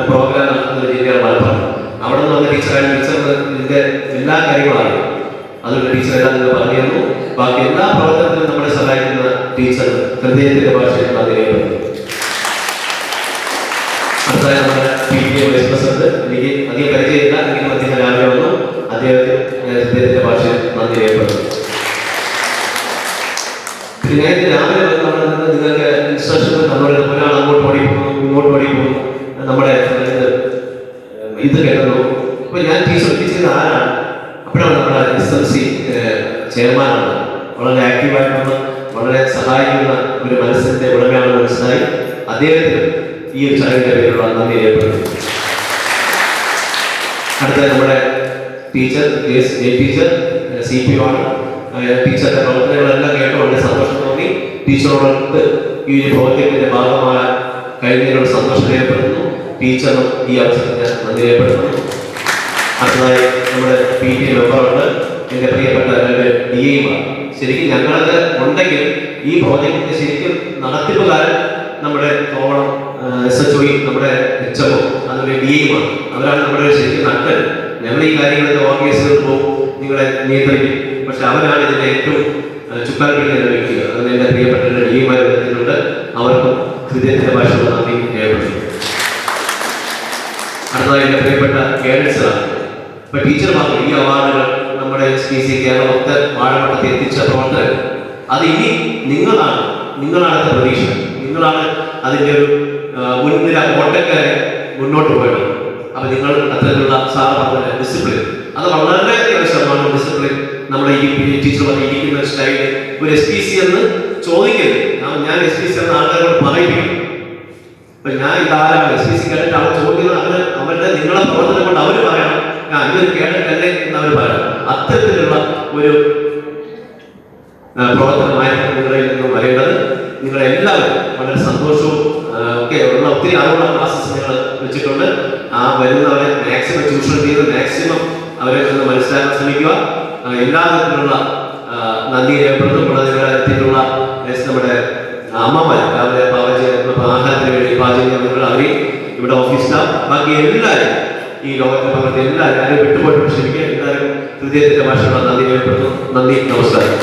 പ്രോഗ്രാം നടത്തുന്ന ജില്ലയാണ് മലപ്പുറം. അവിടെ നിന്ന് വന്ന ടീച്ചറായ ടീച്ചറിന് ഇതിന്റെ എല്ലാ കാര്യങ്ങളാണ്. അതുകൊണ്ട് ടീച്ചർ എല്ലാം നിങ്ങൾ പറഞ്ഞു തന്നു. ബാക്കി എല്ലാ പ്രവർത്തനത്തിലും നമ്മളെ സഹായിക്കുന്ന ടീച്ചർ ഹൃദയത്തിന്റെ ഭാഷയിൽ നന്ദി രേഖപ്പെടുത്തുന്നു. അടുത്തായി നമ്മുടെ PTA വൈസ് പ്രസിഡന്റ്, എനിക്ക് അധികം പരിചയമില്ല, എങ്കിലും അദ്ദേഹം രാവിലെ വന്നു. അദ്ദേഹത്തിന് ഹൃദയത്തിന്റെ ഭാഷയിൽ നന്ദി രേഖപ്പെടുത്തുന്നു. പിന്നെ രാവിലെ വന്ന് നിങ്ങൾക്ക് ഇൻസ്ട്രക്ഷൻ തന്നോട് ഒരാൾ അങ്ങോട്ട് ഓടി പോകുന്നു, ഇങ്ങോട്ട് ഓടി പോകുന്നു, നമ്മുടെ ഇത് കേൾക്കുന്നു. അപ്പൊ ഞാൻ ടീച്ചർ ആരാണ്? അപ്പോഴാണ് നമ്മുടെ SMC ചെയർമാനാണ്. വളരെ ആക്റ്റീവായിട്ടുള്ള, വളരെ സഹായിക്കുന്ന ഒരു മനസ്സിന്റെ ഉടമയാണെന്ന് മനസ്സിലായി. അദ്ദേഹത്തിന് ഈ ഒരു ചടങ്ങിന്റെ പേരിലുള്ള നന്ദി രേഖപ്പെടുത്തുന്നു. അടുത്ത നമ്മുടെ ടീച്ചർ ടീച്ചർ CPO ആണ്. ടീച്ചറുടെ പ്രവർത്തനങ്ങളെല്ലാം കേട്ട് വളരെ സന്തോഷം തോന്നി. ടീച്ചറോട് ഈ ഒരു പ്രോജക്റ്റിന്റെ ഭാഗമായ കഴിഞ്ഞതിനോട് സന്തോഷം രേഖപ്പെടുത്തുന്നു. ടീച്ചറും ഈ അവസരത്തിൽ ഞാൻ നന്ദി രേഖപ്പെടുത്തുന്നു. അടുത്തതായി നമ്മുടെ PTA മെമ്പറുണ്ട്, എൻ്റെ പ്രിയപ്പെട്ട DA. ശരിക്കും ഞങ്ങളത് ഉണ്ടെങ്കിൽ ഈ പ്രോജക്റ്റിന്റെ ശരിക്കും നടത്തിപ്പുകാരൻ നമ്മുടെ കോവളം SHO, നമ്മുടെ HM, അതുപോലെ DA അവരാണ് നമ്മുടെ ശരിക്കും നട്ടൽ. ഞങ്ങൾ ഈ കാര്യങ്ങളൊക്കെ ഓർഗനൈസ് ചെയ്ത് പോകും, നിങ്ങളെ നിയന്ത്രിക്കും. പക്ഷെ അവരാണ് ഇതിന്റെ ഏറ്റവും ചുക്കാൻ പിടിക്കുന്ന വ്യക്തികൾ. അതുകൊണ്ട് എൻ്റെ പ്രിയപ്പെട്ട DA വരുന്നുണ്ട്, അവർക്കും ഹൃദയത്തിന്റെ ഭാഷയുള്ള നന്ദി രേഖപ്പെടുത്തുന്നു. അടുത്തതായി എൻ്റെ പ്രിയപ്പെട്ട ഗൈഡൻസാണ്. ഇപ്പൊ ടീച്ചർ പറഞ്ഞു ഈ അവാർഡുകൾ നമ്മുടെ SPC കേരളത്തെ വാഴവട്ടത്തിൽ എത്തിച്ച പ്രവർത്തകർ, അത് ഇനി നിങ്ങളാണ് പ്രതീക്ഷ, നിങ്ങളാണ് അതിൻ്റെ ഒരു മുൻനിര ഓട്ടക്കാരെ മുന്നോട്ട് പോയത്. അപ്പൊ നിങ്ങൾ അത്തരത്തിലുള്ള സാധാരണ ഡിസിപ്ലിൻ, അത് വളരെ അത്യാവശ്യമാണ്. ഡിസിപ്ലിൻ നമ്മുടെ ഈ ടീച്ചർ പറഞ്ഞിരിക്കുന്ന സ്റ്റൈല് ഒരു SPC എന്ന് ചോദിക്കരുത്. ഞാൻ SPC എന്ന ആൾക്കാരോട് പറയിപ്പിക്കും. അപ്പൊ ഞാൻ ഇതാരാണ് SPC കേട്ടിട്ട് അവർ ചോദിക്കുന്നത്, അവരുടെ നിങ്ങളെ പ്രവർത്തനം കൊണ്ട് അവർ പറയണം ഇതൊരു കേട്ടല്ലേ എന്ന് അവർ പറയണം. അത്തരത്തിലുള്ള ഒരു പ്രവർത്തനമായിരുന്നു നിങ്ങളിൽ നിന്നും വരേണ്ടത്. നിങ്ങളെല്ലാവരും വളരെ സന്തോഷവും ഒക്കെ ഉള്ള ഒത്തിരി അറിവുള്ള ക്ലാസ്സസ് നിങ്ങൾ വെച്ചിട്ടുണ്ട്. ആ വരുന്നവരെ മാക്സിമം ചൂഷണം ചെയ്ത് മാക്സിമം അവരെ ഒന്ന് മനസ്സിലാക്കാൻ ശ്രമിക്കുക. എല്ലാ തരത്തിലുള്ള നന്ദി രേഖപ്പെടുത്തുമ്പോൾ നിങ്ങളുടെ എത്തിയിട്ടുള്ള നമ്മുടെ അമ്മമാർ രാവിലെ ആഹാരത്തിന് വേണ്ടി പാചകം ചെയ്യുന്നവർ അവർ ഇവിടെ ഓഫീസ് സ്റ്റാഫ് ബാക്കി എല്ലാവരും ഈ ലോകത്തെ പകർത്തി എല്ലാവരും വിട്ടുപോയിട്ട് ക്ഷമിക്കുക. എല്ലാവരും ഹൃദയത്തിന്റെ ഭാഷയുള്ള നന്ദി രേഖപ്പെടുത്തുന്നു. നന്ദി, നമസ്കാരം.